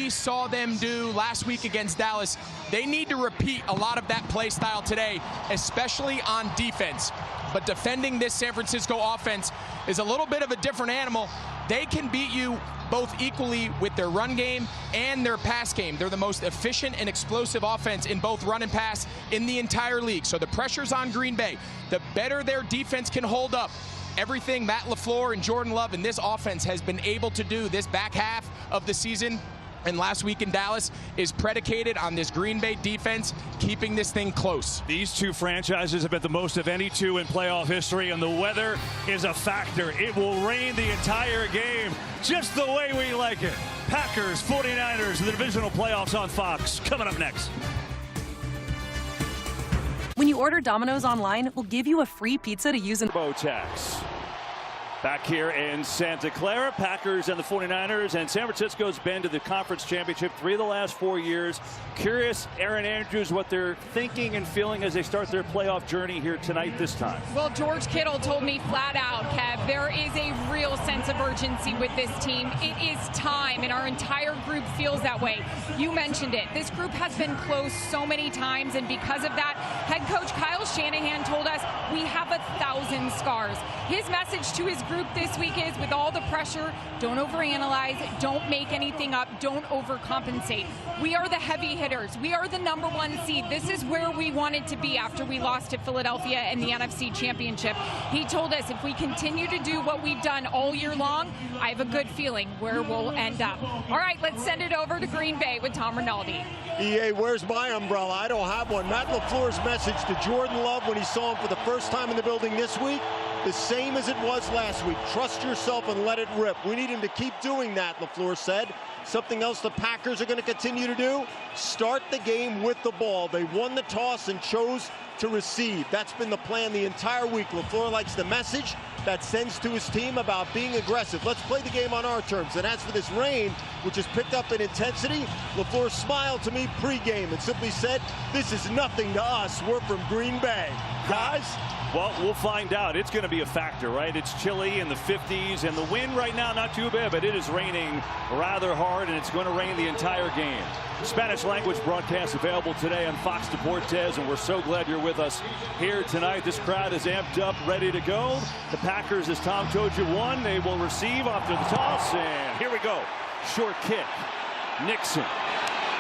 we saw them do last week against Dallas, they need to repeat a lot of that play style today, especially on defense. But defending this San Francisco offense is a little bit of a different animal. They can beat you both equally with their run game and their pass game. They're the most efficient and explosive offense in both run and pass in the entire league. So the pressure's on Green Bay. The better their defense can hold up, everything Matt LaFleur and Jordan Love and this offense has been able to do this back half of the season and last week in Dallas is predicated on this Green Bay defense keeping this thing close. These two franchises have been the most of any two in playoff history, and the weather is a factor. It will rain the entire game just the way we like it. Packers, 49ers, the divisional playoffs on Fox. Coming up next. When you order Domino's online, we'll give you a free pizza to use in Tax. Back here in Santa Clara, Packers and the 49ers, and San Francisco's been to the conference championship 3 of the last 4 years. Curious, Aaron Andrews, what they're thinking and feeling as they start their playoff journey here tonight this time. Well, George Kittle told me flat out, Kev, there is a real sense of urgency with this team. It is time, and our entire group feels that way. You mentioned it. This group has been close so many times, and because of that, head coach Kyle Shanahan told us we have 1,000 scars. His message to his group this week is, with all the pressure, don't overanalyze, don't make anything up, don't overcompensate. We are the heavy hitters. We are the #1 seed. This is where we wanted to be after we lost to Philadelphia in the NFC Championship. He told us if we continue to do what we've done all year long, I have a good feeling where we'll end up. All right, let's send it over to Green Bay with Tom Rinaldi. EA, where's my umbrella? I don't have one. Matt LaFleur's message to Jordan Love when he saw him for the first time in the building this week, the same as it was last week. Trust yourself and let it rip. We need him to keep doing that, LaFleur said. Something else the Packers are going to continue to do, start the game with the ball. They won the toss and chose to receive. That's been the plan the entire week. LaFleur likes the message that sends to his team about being aggressive. Let's play the game on our terms. And as for this rain, which has picked up in intensity, LaFleur smiled to me pregame and simply said, this is nothing to us. We're from Green Bay. Guys? Well, we'll find out. It's going to be a factor, right? It's chilly in the 50s, and the wind right now not too bad, but it is raining rather hard, and it's going to rain the entire game. Spanish language broadcast available today on Fox Deportes, and we're so glad you're with us here tonight. This crowd is amped up, ready to go. The Packers, as Tom told you, won. They will receive after the toss, and here we go. Short kick. Nixon.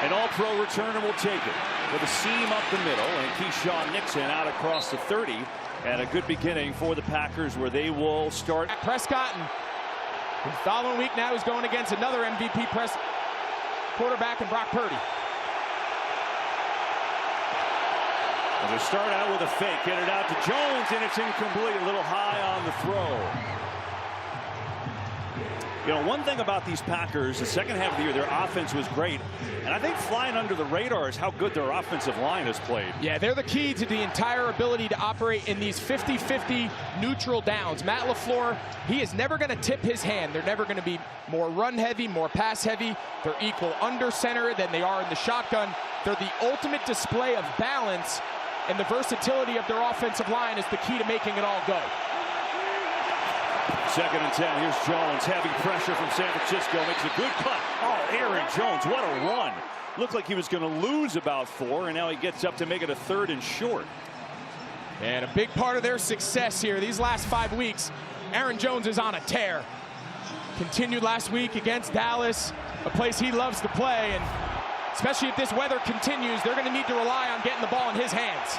An all-pro returner will take it with a seam up the middle, and Keyshawn Nixon out across the 30. And a good beginning for the Packers, where they will start. Prescott, and the following week now is going against another MVP quarterback in Brock Purdy. And they start out with a fake, get it out to Jones, and it's incomplete. A little high on the throw. You know, one thing about these Packers, the second half of the year, their offense was great. And I think flying under the radar is how good their offensive line has played. Yeah, they're the key to the entire ability to operate in these 50-50 neutral downs. Matt LaFleur, he is never going to tip his hand. They're never going to be more run-heavy, more pass-heavy. They're equal under center than they are in the shotgun. They're the ultimate display of balance, and the versatility of their offensive line is the key to making it all go. 2nd and 10. Here's Jones. Heavy pressure from San Francisco. Makes a good cut. Oh, Aaron Jones. What a run. Looked like he was going to lose about 4, and now he gets up to make it a 3rd and short. And a big part of their success here these last 5 weeks, Aaron Jones is on a tear. Continued last week against Dallas, a place he loves to play, and especially if this weather continues, they're going to need to rely on getting the ball in his hands.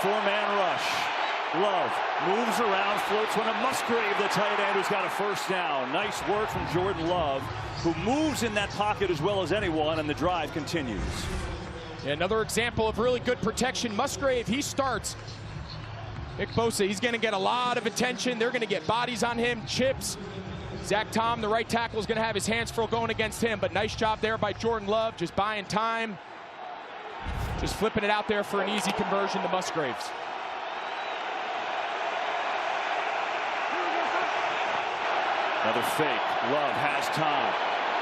Four-man rush. Love moves around, floats one to Musgrave, the tight end, who's got a first down. Nice work from Jordan Love, who moves in that pocket as well as anyone, and the drive continues. Another example of really good protection. Musgrave, he starts. Nick Bosa, he's going to get a lot of attention. They're going to get bodies on him, chips. Zach Tom, the right tackle, is going to have his hands full going against him, but nice job there by Jordan Love, just buying time. Just flipping it out there for an easy conversion to Musgraves. Another fake. Love has time.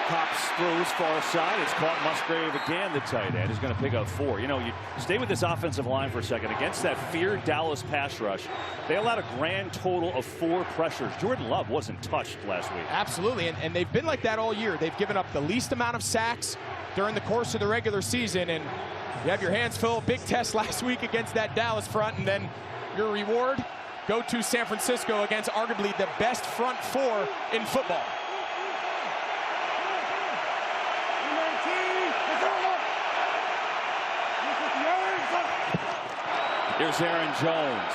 Cops throws far side. It's caught. Musgrave again, the tight end, is going to pick up 4. You know, you stay with this offensive line for a second. Against that feared Dallas pass rush, they allowed a grand total of 4 pressures. Jordan Love wasn't touched last week. Absolutely, and they've been like that all year. They've given up the least amount of sacks during the course of the regular season, and you have your hands full. Big test last week against that Dallas front, and then your reward, go to San Francisco against arguably the best front 4 in football. Here's Aaron Jones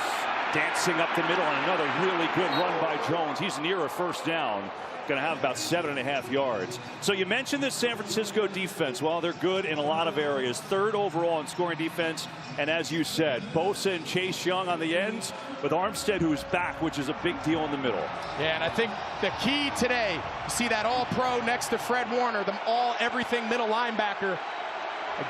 dancing up the middle, and another really good run by Jones. He's near a first down. Going to have about 7.5 yards. So you mentioned this San Francisco defense. Well, they're good in a lot of areas. 3rd overall in scoring defense. And as you said, Bosa and Chase Young on the ends, with Armstead, who's back, which is a big deal in the middle. Yeah, and I think the key today, you see that all-pro next to Fred Warner, the all-everything middle linebacker.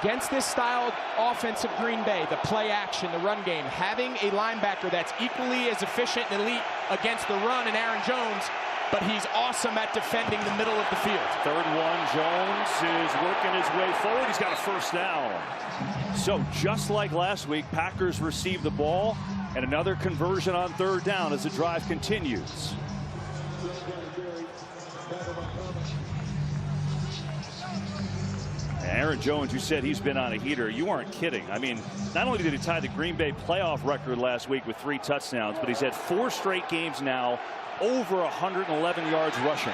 Against this style offense of Green Bay, the play action, the run game, having a linebacker that's equally as efficient and elite against the run in Aaron Jones, but he's awesome at defending the middle of the field. 3rd and 1, Jones is working his way forward. He's got a first down. So just like last week, Packers receive the ball, and another conversion on 3rd down as the drive continues. Aaron Jones, you said he's been on a heater. You aren't kidding. I mean, not only did he tie the Green Bay playoff record last week with 3 touchdowns, but he's had 4 straight games now over 111 yards rushing.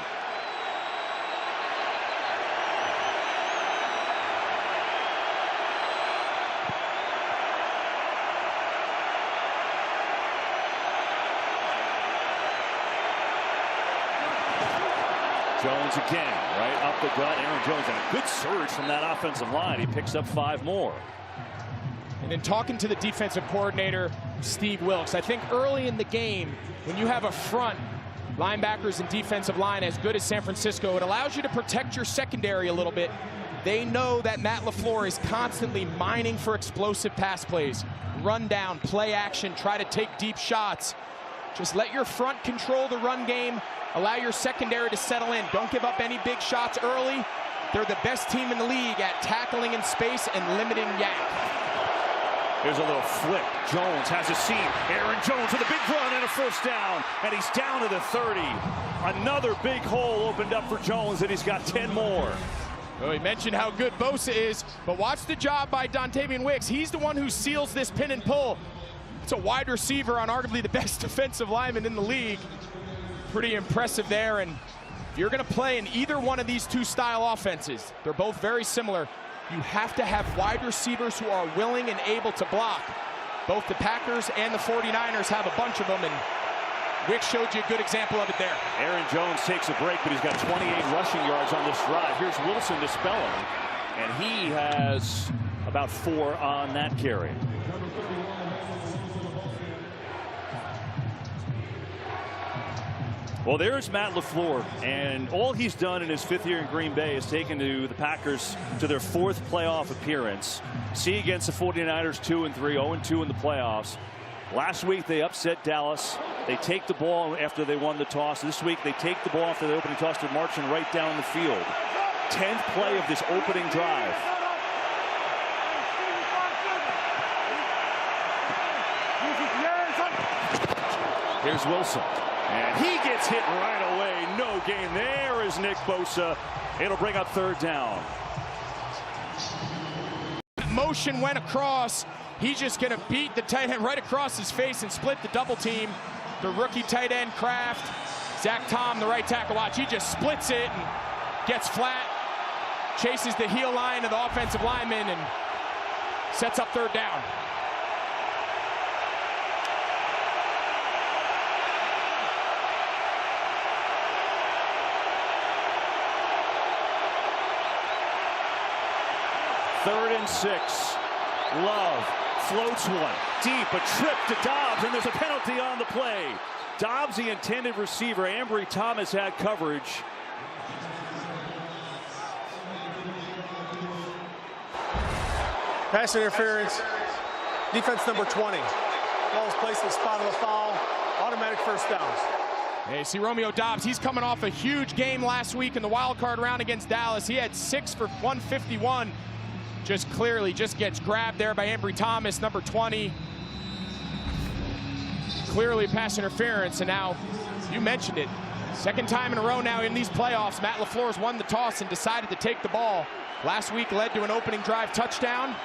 Jones again, right up the gut. Aaron Jones, and a good surge from that offensive line. He picks up 5 more. And in talking to the defensive coordinator, Steve Wilks, I think early in the game, when you have a front, linebackers and defensive line as good as San Francisco, it allows you to protect your secondary a little bit. They know that Matt LaFleur is constantly mining for explosive pass plays, run down, play action, try to take deep shots. Just let your front control the run game. Allow your secondary to settle in. Don't give up any big shots early. They're the best team in the league at tackling in space and limiting yank. Here's a little flick. Jones has a seam. Aaron Jones with a big run and a first down. And he's down to the 30. Another big hole opened up for Jones, and he's got 10 more. Well, we mentioned how good Bosa is, but watch the job by Dontavian Wicks. He's the one who seals this pin and pull. It's a wide receiver on arguably the best defensive lineman in the league. Pretty impressive there, and if you're going to play in either one of these 2 style offenses, they're both very similar. You have to have wide receivers who are willing and able to block. Both the Packers and the 49ers have a bunch of them, and Wicks showed you a good example of it there. Aaron Jones takes a break, but he's got 28 rushing yards on this drive. Here's Wilson to spell him, and he has about 4 on that carry. Well, there's Matt LaFleur, and all he's done in his 5th year in Green Bay is taken the Packers to their 4th playoff appearance. See against the 49ers 2-3, 0-2 in the playoffs. Last week they upset Dallas. They take the ball after they won the toss. This week they take the ball after the opening toss. They're marching right down the field. 10th play of this opening drive. Here's Wilson. And he gets hit right away. No gain. There is Nick Bosa. It'll bring up 3rd down. Motion went across. He's just going to beat the tight end right across his face and split the double team. The rookie tight end Kraft. Zach Tom, the right tackle. Watch, he just splits it and gets flat. Chases the heel line of the offensive lineman and sets up 3rd down. Third and 6. Love floats one deep, a trip to Dobbs, and there's a penalty on the play. Dobbs, the intended receiver. Ambry Thomas had coverage. Pass interference. Defense number 20. Ball is placed in the spot of the foul. Automatic first downs. Hey, see Romeo Doubs, he's coming off a huge game last week in the wild card round against Dallas. He had 6 for 151. Just clearly gets grabbed there by Ambry Thomas, number 20. Clearly pass interference, and now, you mentioned it, second time in a row now in these playoffs, Matt LaFleur's won the toss and decided to take the ball. Last week led to an opening drive touchdown.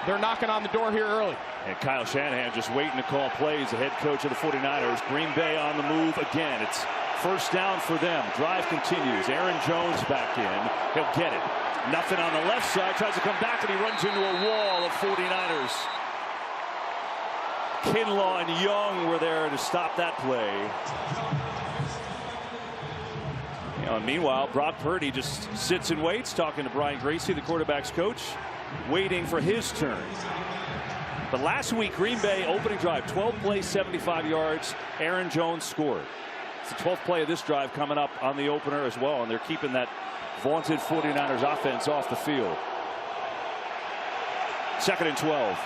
They're knocking on the door here early. And Kyle Shanahan just waiting to call plays, the head coach of the 49ers. Green Bay on the move again. It's first down for them. Drive continues. Aaron Jones back in. He'll get it. Nothing on the left side. Tries to come back, and he runs into a wall of 49ers. Kinlaw and Young were there to stop that play. Meanwhile, Brock Purdy just sits and waits, talking to Brian Gracie, the quarterback's coach, waiting for his turn. But last week, Green Bay opening drive, 12 plays, 75 yards. Aaron Jones scored. It's the 12th play of this drive coming up on the opener as well, and they're keeping that vaunted 49ers offense off the field. 2nd and 12.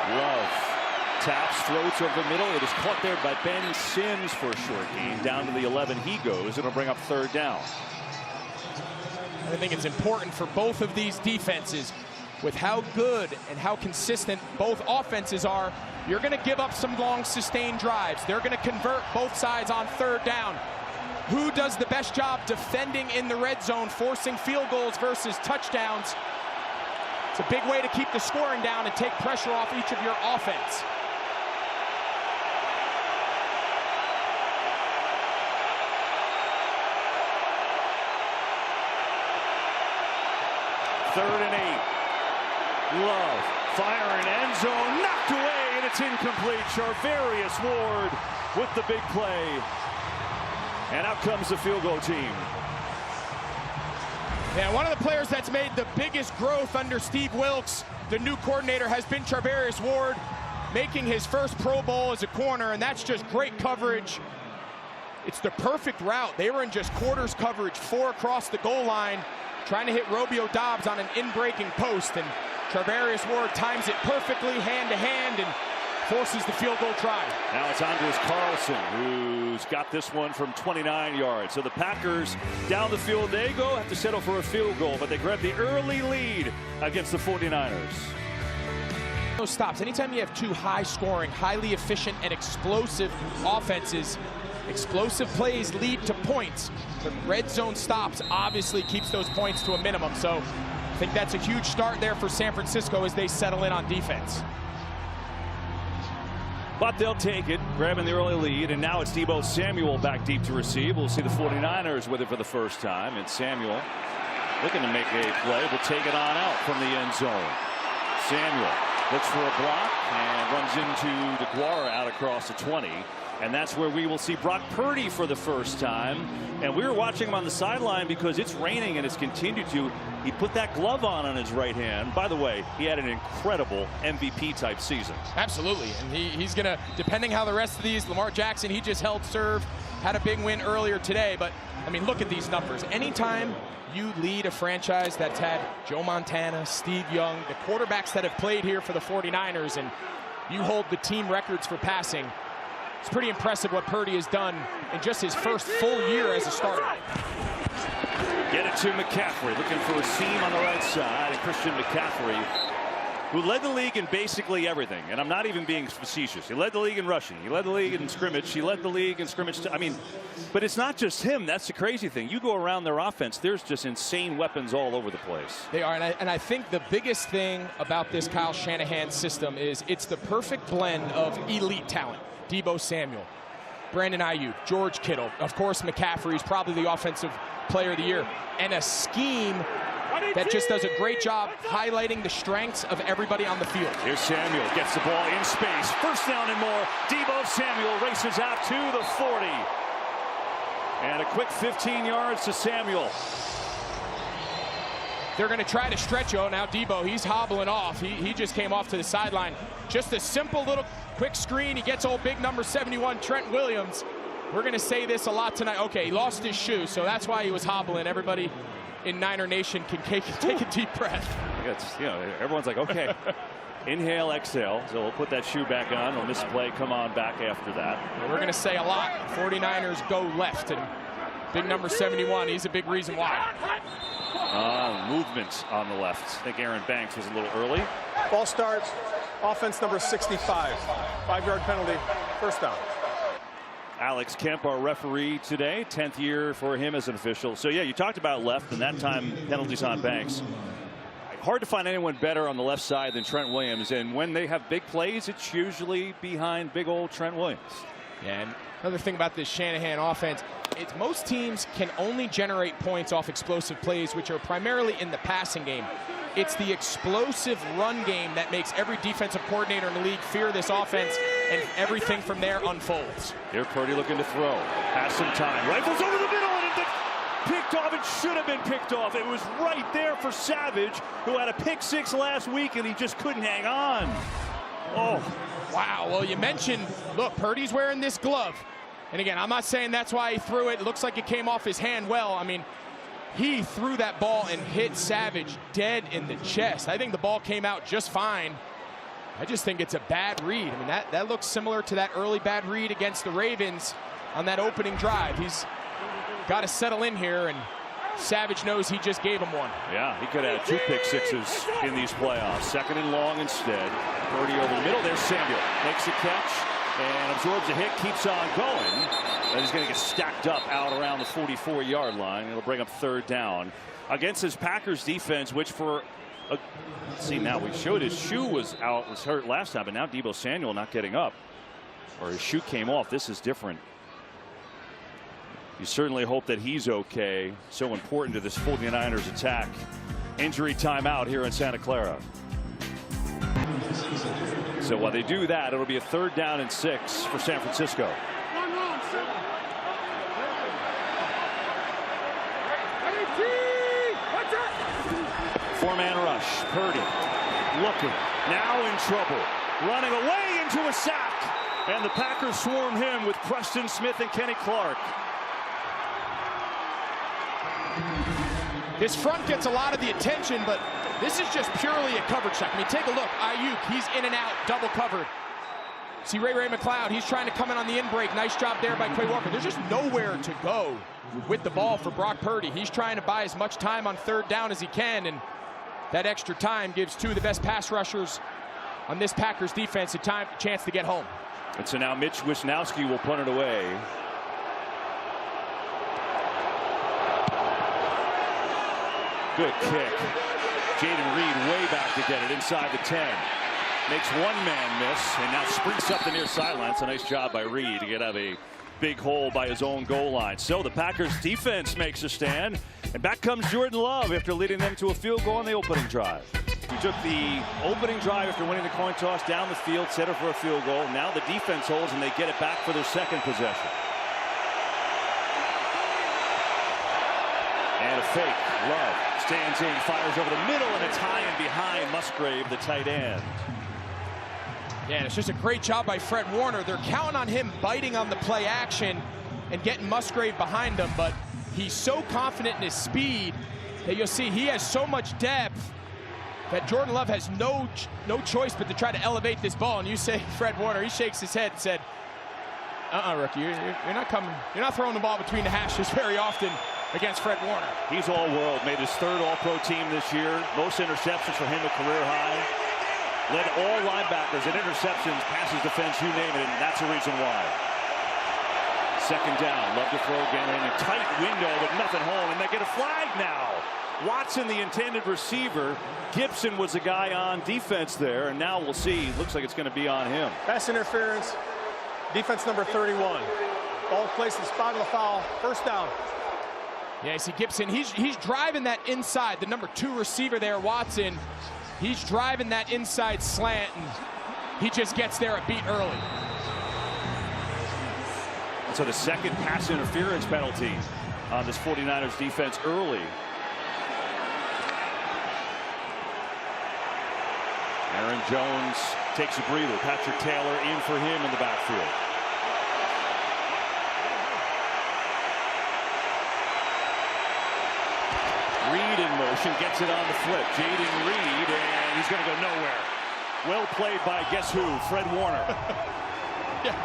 Love taps, floats over the middle. It is caught there by Ben Sims for a short gain. Down to the 11 he goes. It'll bring up 3rd down. I think it's important for both of these defenses, with how good and how consistent both offenses are. You're going to give up some long sustained drives. They're going to convert both sides on 3rd down. Who does the best job defending in the red zone, forcing field goals versus touchdowns? It's a big way to keep the scoring down and take pressure off each of your offense. Third and 8. Love firing, end zone, knocked away, and it's incomplete. Charvarius Ward with the big play. And out comes the field goal team. Yeah, one of the players that's made the biggest growth under Steve Wilks, the new coordinator, has been Charvarius Ward, making his first Pro Bowl as a corner, and that's just great coverage. It's the perfect route. They were in just quarters coverage, 4 across the goal line, trying to hit Romeo Doubs on an in-breaking post, and Charvarius Ward times it perfectly, hand-to-hand, and forces the field goal try. Now it's Andres Carlson, who's got this one from 29 yards. So the Packers down the field they go, have to settle for a field goal, but they grab the early lead against the 49ers. Those stops. Anytime you have 2 high-scoring, highly efficient, and explosive offenses, explosive plays lead to points. The red zone stops obviously keeps those points to a minimum. So I think that's a huge start there for San Francisco as they settle in on defense. But they'll take it, grabbing the early lead, and now it's Deebo Samuel back deep to receive. We'll see the 49ers with it for the first time, and Samuel looking to make a play, will take it on out from the end zone. Samuel looks for a block and runs into DeGuara out across the 20. And that's where we will see Brock Purdy for the first time. And we were watching him on the sideline because it's raining and it's continued to. He put that glove on his right hand. By the way, he had an incredible MVP-type season. Absolutely. And he's going to, depending how the rest of these, Lamar Jackson, he just held serve, had a big win earlier today. But, I mean, look at these numbers. Anytime you lead a franchise that's had Joe Montana, Steve Young, the quarterbacks that have played here for the 49ers, and you hold the team records for passing, it's pretty impressive what Purdy has done in just his first full year as a starter. Get it to McCaffrey, looking for a seam on the right side. And Christian McCaffrey, who led the league in basically everything. And I'm not even being facetious. He led the league in rushing. He led the league in scrimmage. He led the league in scrimmage. I mean, but it's not just him. That's the crazy thing. You go around their offense, there's just insane weapons all over the place. They are, and I think the biggest thing about this Kyle Shanahan system is it's the perfect blend of elite talent. Deebo Samuel, Brandon Ayuk, George Kittle, of course McCaffrey's probably the offensive player of the year, and a scheme that just does a great job highlighting the strengths of everybody on the field. Here's Samuel, gets the ball in space, first down and more. Deebo Samuel races out to the 40. And a quick 15 yards to Samuel. They're going to try to stretch. Oh, now Deebo, he's hobbling off. He just came off to the sideline. Just a simple little quick screen. He gets old big number 71, Trent Williams. We're going to say this a lot tonight. Okay, he lost his shoe, so that's why he was hobbling. Everybody in Niner Nation can take a deep breath. It's, everyone's like, okay, inhale, exhale. So we'll put that shoe back on. On this play, come on back after that. We're going to say a lot. 49ers go left, and big number 71, he's a big reason why. Movement on the left. I think Aaron Banks was a little early. Ball starts. Offense number 65. 5-yard penalty. First down. Alex Kemp, our referee today. 10th year for him as an official. So, yeah, you talked about left, and that time penalties on Banks. Hard to find anyone better on the left side than Trent Williams. And when they have big plays, it's usually behind big old Trent Williams. Yeah, and another thing about this Shanahan offense, it's most teams can only generate points off explosive plays, which are primarily in the passing game. It's the explosive run game that makes every defensive coordinator in the league fear this offense, and everything from there unfolds. Here Purdy looking to throw. Has some time. Rifles over the middle, and it's picked off. It should have been picked off. It was right there for Savage, who had a pick 6 last week, and he just couldn't hang on. Oh. Wow, well, you mentioned, look, Purdy's wearing this glove. And again, I'm not saying that's why he threw it. It looks like it came off his hand well. I mean, he threw that ball and hit Savage dead in the chest. I think the ball came out just fine. I just think it's a bad read. I mean, that looks similar to that early bad read against the Ravens on that opening drive. He's got to settle in here, and Savage knows he just gave him one. Yeah, he could have 2 pick 6s in these playoffs. 2nd and long instead. Purdy over the middle. There's Samuel. Makes a catch and absorbs a hit. Keeps on going. And he's going to get stacked up out around the 44-yard line. It'll bring up 3rd down against his Packers defense, which for let's see now, we showed his shoe was hurt last time, but now Deebo Samuel not getting up, or his shoe came off. This is different. You certainly hope that he's okay. So important to this 49ers attack. Injury timeout here in Santa Clara. So while they do that, it'll be a 3rd down and 6 for San Francisco. 4-man rush. Purdy looking, now in trouble, running away into a sack, and the Packers swarm him with Preston Smith and Kenny Clark. This front gets a lot of the attention, but this is just purely a cover check. I mean, take a look. Ayuk, he's in and out, double covered. See Ray McLeod, he's trying to come in on the in break. Nice job there by Quay Walker. There's just nowhere to go with the ball for Brock Purdy. He's trying to buy as much time on 3rd down as he can, and that extra time gives 2 of the best pass rushers on this Packers defense a chance to get home. And so now Mitch Wisnowski will punt it away. Good kick. Jaden Reed way back to get it inside the 10. Makes one man miss and now sprints up the near sideline. It's a nice job by Reed to get out of a big hole by his own goal line. So the Packers defense makes a stand, and back comes Jordan Love after leading them to a field goal on the opening drive. He took the opening drive after winning the coin toss down the field, set it for a field goal. Now the defense holds, and they get it back for their 2nd possession. And a fake. Love stands in, fires over the middle, and it's high and behind Musgrave, the tight end. Yeah, and it's just a great job by Fred Warner. They're counting on him biting on the play action and getting Musgrave behind him, but he's so confident in his speed that you'll see he has so much depth that Jordan Love has no choice but to try to elevate this ball. And you say Fred Warner, he shakes his head and said, rookie, you're not coming. You're not throwing the ball between the hashes very often against Fred Warner. He's all-world, made his 3rd All-Pro team this year. Most interceptions for him, a career high. Led all linebackers in interceptions, passes defense, you name it, and that's the reason why. 2nd down, Love to throw again in a tight window, but nothing home, and they get a flag now. Watson, the intended receiver. Gibson was the guy on defense there, and now we'll see. Looks like it's going to be on him. Pass interference. Defense number 31. Ball placed in the spot of the foul. 1st down. Yeah, you see Gibson, he's driving that inside. The number 2 receiver there, Watson, he's driving that inside slant, and he just gets there a beat early. And so the 2nd pass interference penalty on this 49ers defense early. Aaron Jones takes a breather. Patrick Taylor in for him in the backfield. Reed in motion. possession, gets it on the flip. Jaden Reed, and he's going to go nowhere. Well played by guess who? Fred Warner. Yeah.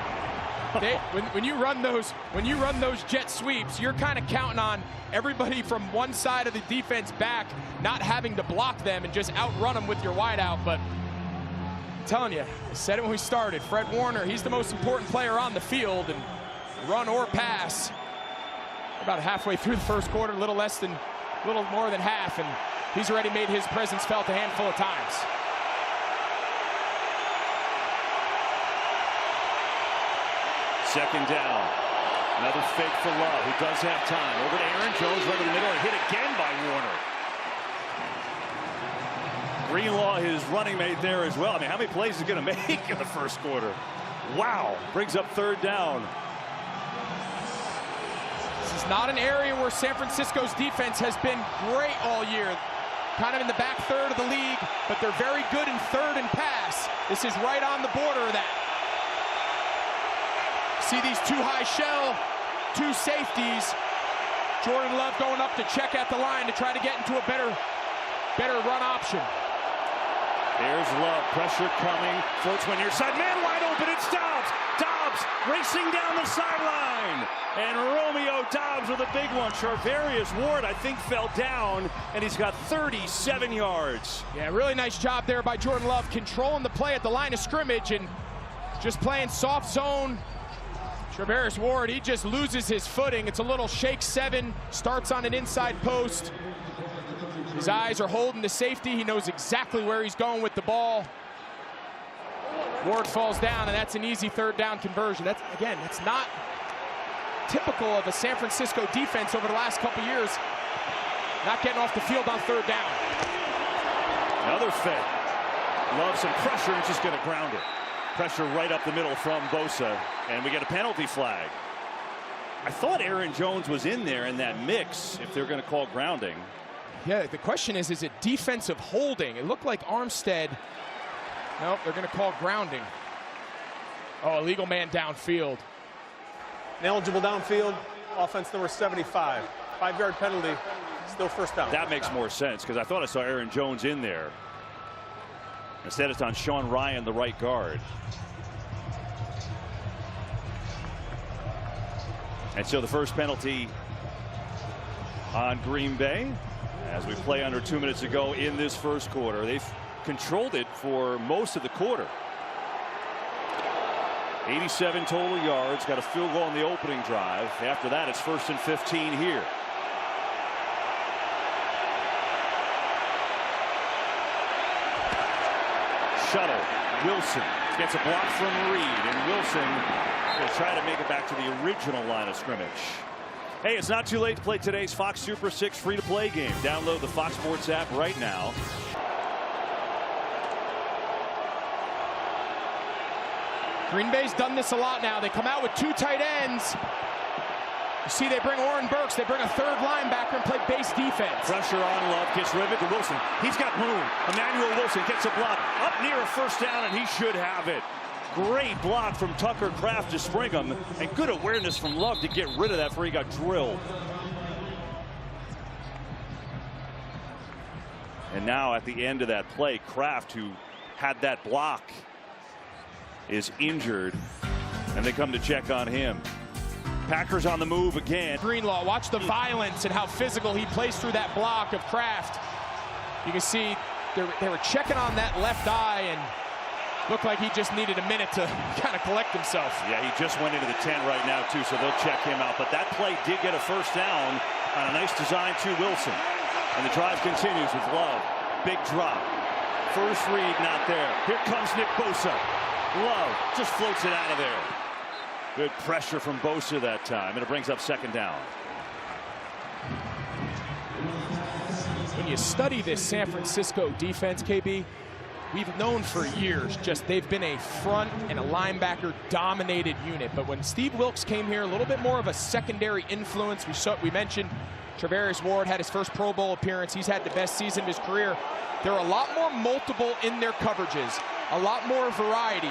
When you run those jet sweeps, you're kind of counting on everybody from one side of the defense back not having to block them and just outrun them with your wideout. But I'm telling you, I said it when we started. Fred Warner, he's the most important player on the field, and run or pass. About halfway through the first quarter, a little more than half, and he's already made his presence felt a handful of times. Second down. Another fake for Love, who does have time. Over to Aaron Jones, right in the middle, and hit again by Warner. Greenlaw, his running mate there as well. I mean, how many plays is he going to make in the first quarter? Wow. Brings up third down. This is not an area where San Francisco's defense has been great all year. Kind of in the back third of the league, but they're very good in third and pass. This is right on the border of that. See these two high shell, two safeties. Jordan Love going up to check at the line to try to get into a better run option. There's Love, pressure coming, floats one near side, man wide open, it's Dobbs! Dobbs racing down the sideline! And Romeo Dobbs with a big one. Charvarius Ward, I think, fell down, and he's got 37 yards. Yeah, really nice job there by Jordan Love, controlling the play at the line of scrimmage and just playing soft zone. Charvarius Ward, he just loses his footing. It's a little shake 7, starts on an inside post. His eyes are holding the safety. He knows exactly where he's going with the ball. Ward falls down, and that's an easy third down conversion. That's not typical of a San Francisco defense over the last couple years. Not getting off the field on third down. Another fake. Love some pressure and just going to ground it. Pressure right up the middle from Bosa, and we get a penalty flag. I thought Aaron Jones was in there in that mix if they're going to call grounding. Yeah, the question is it defensive holding? It looked like Armstead. Nope, they're going to call grounding. Oh, illegal man downfield. Ineligible downfield, offense number 75. 5-yard penalty, still first down. That makes more sense, because I thought I saw Aaron Jones in there. Instead, it's on Sean Ryan, the right guard. And so the first penalty on Green Bay as we play under 2 minutes to go in this first quarter. They've controlled it for most of the quarter. 87 total yards, got a field goal on the opening drive. After that, it's 1st and 15 here. Shuttle. Wilson gets a block from Reed, and Wilson will try to make it back to the original line of scrimmage. Hey, it's not too late to play today's Fox Super 6 free-to-play game. Download the Fox Sports app right now. Green Bay's done this a lot now. They come out with 2 tight ends. You see, they bring Oren Burks. They bring a third linebacker and play base defense. Pressure on Love, gets rivet to Wilson. He's got room. Emmanuel Wilson gets a block up near a first down, and he should have it. Great block from Tucker Kraft to spring him, and good awareness from Love to get rid of that before he got drilled. And now at the end of that play, Kraft, who had that block, is injured, and they come to check on him. Packers on the move again. Greenlaw, watch the violence and how physical he plays through that block of Kraft. You can see they were checking on that left eye, and looked like he just needed a minute to kind of collect himself. Yeah, he just went into the 10 right now, too, so they'll check him out. But that play did get a first down on a nice design to Wilson. And the drive continues with Love. Big drop. First read not there. Here comes Nick Bosa. Love just floats it out of there. Good pressure from Bosa that time, and it brings up second down. When you study this San Francisco defense, KB, we've known for years just they've been a front and a linebacker dominated unit. But when Steve Wilks came here, a little bit more of a secondary influence. We mentioned Charvarius Ward had his first Pro Bowl appearance. He's had the best season of his career. They're a lot more multiple in their coverages, a lot more variety.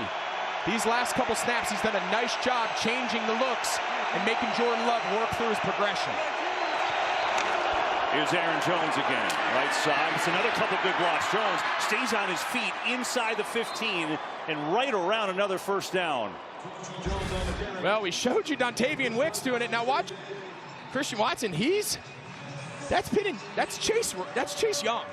These last couple snaps, he's done a nice job changing the looks and making Jordan Love work through his progression. Here's Aaron Jones again. Right side. It's another couple good blocks. Jones stays on his feet inside the 15 and right around another first down. Well, we showed you Dontavian Wicks doing it. Now watch Christian Watson. That's Chase Young.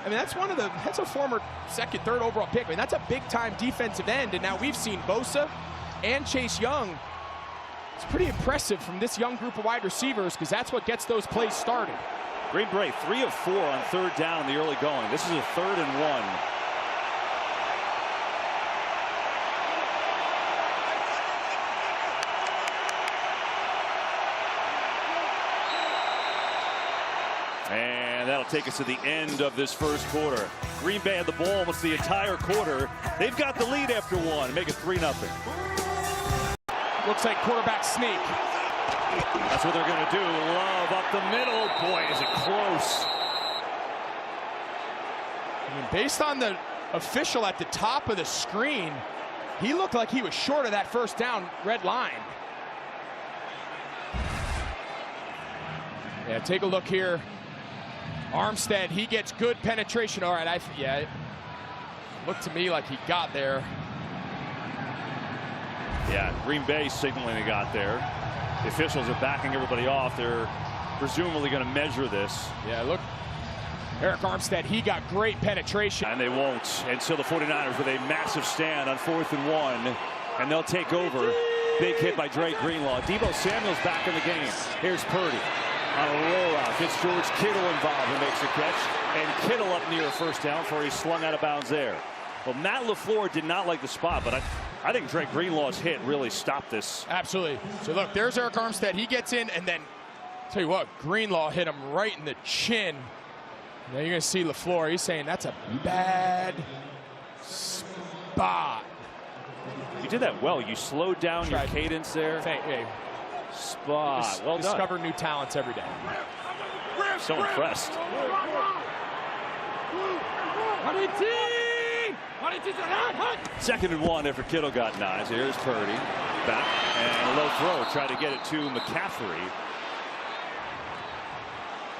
I mean, that's a former second, third overall pick. I mean, that's a big-time defensive end, and now we've seen Bosa and Chase Young. It's pretty impressive from this young group of wide receivers because that's what gets those plays started. Green Bay 3 of 4 on third down in the early going. This is a 3rd and 1. And that'll take us to the end of this first quarter. Green Bay had the ball almost the entire quarter. They've got the lead after one. Make it 3-0. Looks like quarterback sneak. That's what they're going to do. Love up the middle. Boy, is it close. I mean, based on the official at the top of the screen, he looked like he was short of that first down red line. Yeah, take a look here. Armstead, he gets good penetration. All right, it looked to me like he got there. Yeah, Green Bay signaling they got there. The officials are backing everybody off. They're presumably going to measure this. Yeah, look. Eric Armstead, he got great penetration. And they won't. And so the 49ers with a massive stand on 4th and 1. And they'll take over. Big hit by Dre Greenlaw. Deebo Samuel's back in the game. Here's Purdy on a rollout. Gets George Kittle involved and makes a catch. And Kittle up near a first down before he's slung out of bounds there. Well, Matt LaFleur did not like the spot, but I think Dre Greenlaw's hit really stopped this. Absolutely. So look, there's Eric Armstead. He gets in, and then tell you what, Greenlaw hit him right in the chin. Now you're going to see LaFleur. He's saying that's a bad spot. You did that well. You slowed down your cadence there. Hey, spot. Well done. Discover new talents every day. So impressed. Second and 1 after Kittle got nice. Here's Purdy back and a low throw. Try to get it to McCaffrey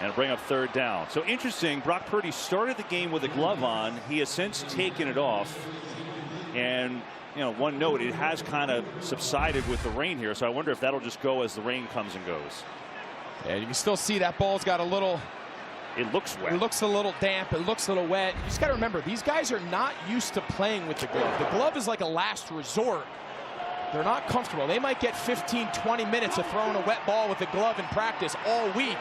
and bring up 3rd down. So interesting. Brock Purdy started the game with a glove on. He has since taken it off. And you know, one note, it has kind of subsided with the rain here. So I wonder if that'll just go as the rain comes and goes. Yeah, you can still see that ball's got a little. It looks wet. It looks a little damp. It looks a little wet. You just got to remember, these guys are not used to playing with the glove. The glove is like a last resort. They're not comfortable. They might get 15, 20 minutes of throwing a wet ball with the glove in practice all week,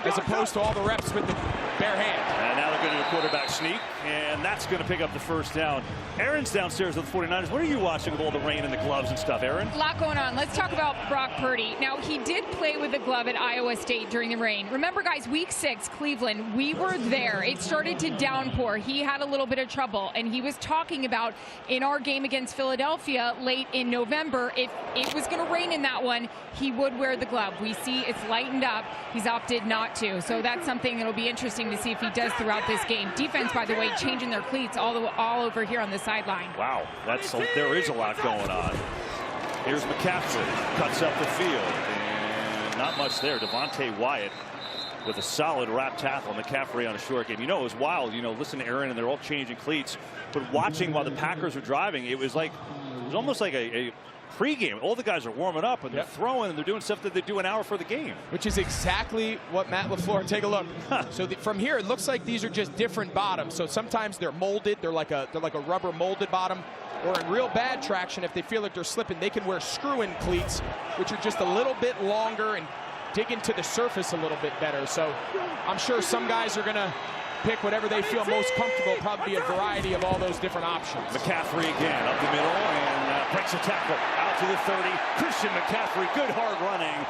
as opposed to all the reps with the bare hand. And now they're going to do a quarterback sneak, and that's going to pick up the first down. Aaron's downstairs with the 49ers. What are you watching with all the rain and the gloves and stuff, Aaron? A lot going on. Let's talk about Brock Purdy. Now, he did play with the glove at Iowa State during the rain. Remember, guys, week 6, Cleveland, we were there. It started to downpour. He had a little bit of trouble, and he was talking about in our game against Philadelphia late in November, if it was going to rain in that one, he would wear the glove. We see it's lightened up. He's opted not to. So that's something that'll be interesting to see if he does throughout this game. Defense, by the way, changing their cleats all over here on the sideline. Wow, there is a lot going on. Here's McCaffrey, cuts up the field, and not much there. Devontae Wyatt with a solid wrap tackle. McCaffrey on a short game. You know, it was wild. You know, listen to Aaron, and they're all changing cleats. But watching while the Packers were driving, it was almost like a pregame. All the guys are warming up and they're throwing and they're doing stuff that they do an hour for the game. Which is exactly what Matt LaFleur. Take a look. So from here, it looks like these are just different bottoms. So sometimes they're molded. They're like a rubber molded bottom. Or in real bad traction, if they feel like they're slipping, they can wear screw-in cleats, which are just a little bit longer and dig into the surface a little bit better. So I'm sure some guys are going to pick whatever they feel most comfortable. Probably a variety of all those different options. McCaffrey again up the middle and breaks a tackle out to the 30. Christian McCaffrey, good hard running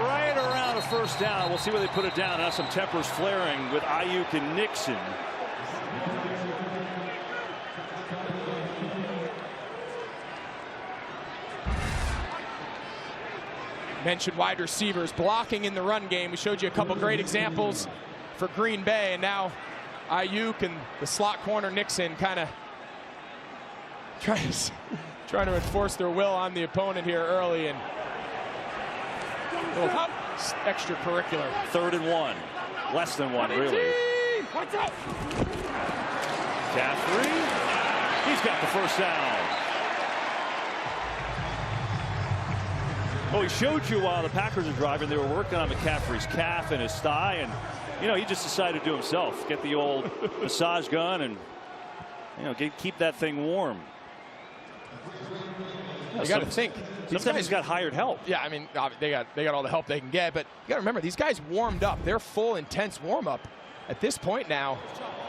right around a first down. We'll see where they put it down. Now some tempers flaring with Ayuk and Nixon. Mentioned wide receivers blocking in the run game. We showed you a couple great examples for Green Bay, and now Ayuk and the slot corner Nixon kind of trying to enforce their will on the opponent here early, and a little extracurricular. 3rd and 1. Less than one, really. McCaffrey, he's got the first down. Oh, he showed you while the Packers are driving, they were working on McCaffrey's calf and his thigh, and he just decided to do himself, get the old massage gun and keep that thing warm. You got to think. Sometimes he's got hired help. Yeah, I mean, they got all the help they can get, but you got to remember, these guys warmed up. They're full, intense warm-up. At this point now,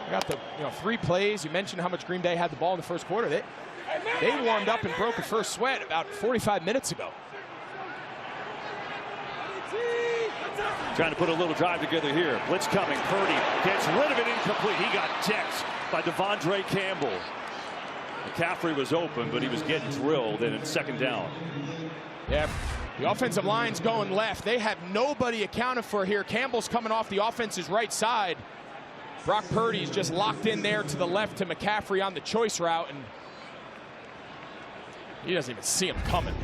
they got the 3 plays. You mentioned how much Green Bay had the ball in the first quarter. They warmed up and broke a first sweat about 45 minutes ago. Trying to put a little drive together here. Blitz coming. Purdy gets rid of it, incomplete. He got decked by Devondre Campbell. McCaffrey was open, but he was getting drilled, and it's second down. Yeah, the offensive line's going left. They have nobody accounted for here. Campbell's coming off the offense's right side. Brock Purdy's just locked in there to the left to McCaffrey on the choice route, and he doesn't even see him coming.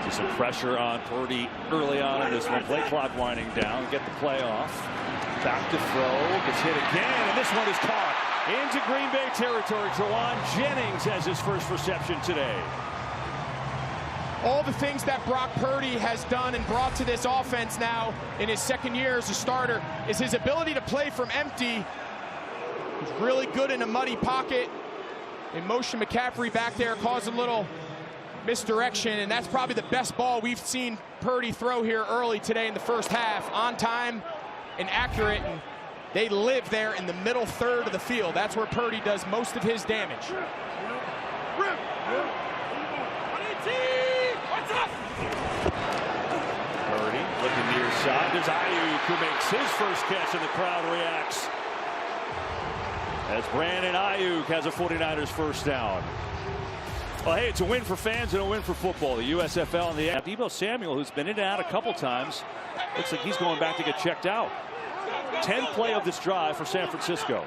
Some pressure on Purdy early on in this one. Play clock winding down. Get the play off. Back to throw. Gets hit again, and this one is caught into Green Bay territory. Jawan Jennings has his first reception today. All the things that Brock Purdy has done and brought to this offense now in his second year as a starter is his ability to play from empty. He's really good in a muddy pocket. In motion, McCaffrey back there caused a little misdirection, and that's probably the best ball we've seen Purdy throw here early today in the first half. On time and accurate, and they live there in the middle third of the field. That's where Purdy does most of his damage. Purdy looking near side. There's Ayuk, who makes his first catch, and the crowd reacts as Brandon Ayuk has a 49ers first down. Well, hey, it's a win for fans and a win for football. The USFL and the Deebo Samuel, who's been in and out a couple times, looks like he's going back to get checked out. 10th play of this drive for San Francisco.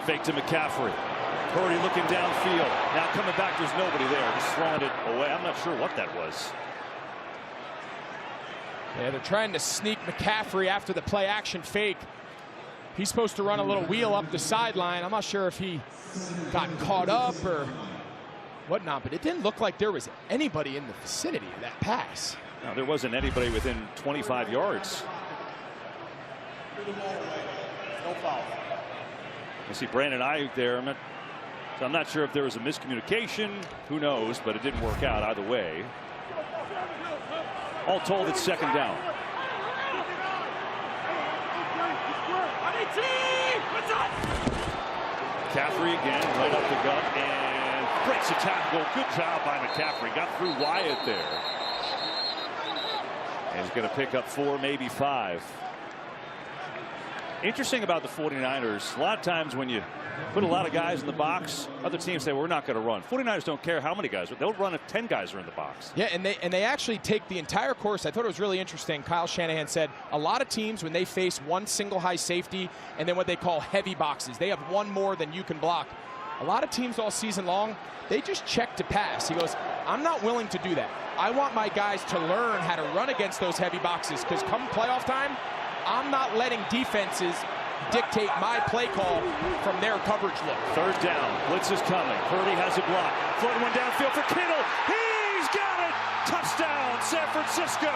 Fake to McCaffrey. Purdy looking downfield. Now coming back, there's nobody there. Just throwing it away. I'm not sure what that was. Yeah, they're trying to sneak McCaffrey after the play action fake. He's supposed to run a little wheel up the sideline. I'm not sure if he got caught up or whatnot, but it didn't look like there was anybody in the vicinity of that pass. No, there wasn't anybody within 25 yards. No foul. You see Brandon Ayuk there. I'm not sure if there was a miscommunication. Who knows, but it didn't work out either way. All told, it's second down. McCaffrey again, right up the gut, and breaks a tackle. Good job by McCaffrey. Got through Wyatt there. And he's going to pick up 4, maybe 5. Interesting about the 49ers, a lot of times when you put a lot of guys in the box, other teams say, we're not going to run. 49ers don't care how many guys. They'll run if 10 guys are in the box. Yeah, and they actually take the entire course. I thought it was really interesting. Kyle Shanahan said a lot of teams, when they face one single high safety and then what they call heavy boxes, they have one more than you can block. A lot of teams all season long, they just check to pass. He goes, I'm not willing to do that. I want my guys to learn how to run against those heavy boxes, because come playoff time, I'm not letting defenses dictate my play call from their coverage look. Third down. Blitz is coming. Purdy has a block. Floating one downfield for Kittle. He's got it. Touchdown, San Francisco.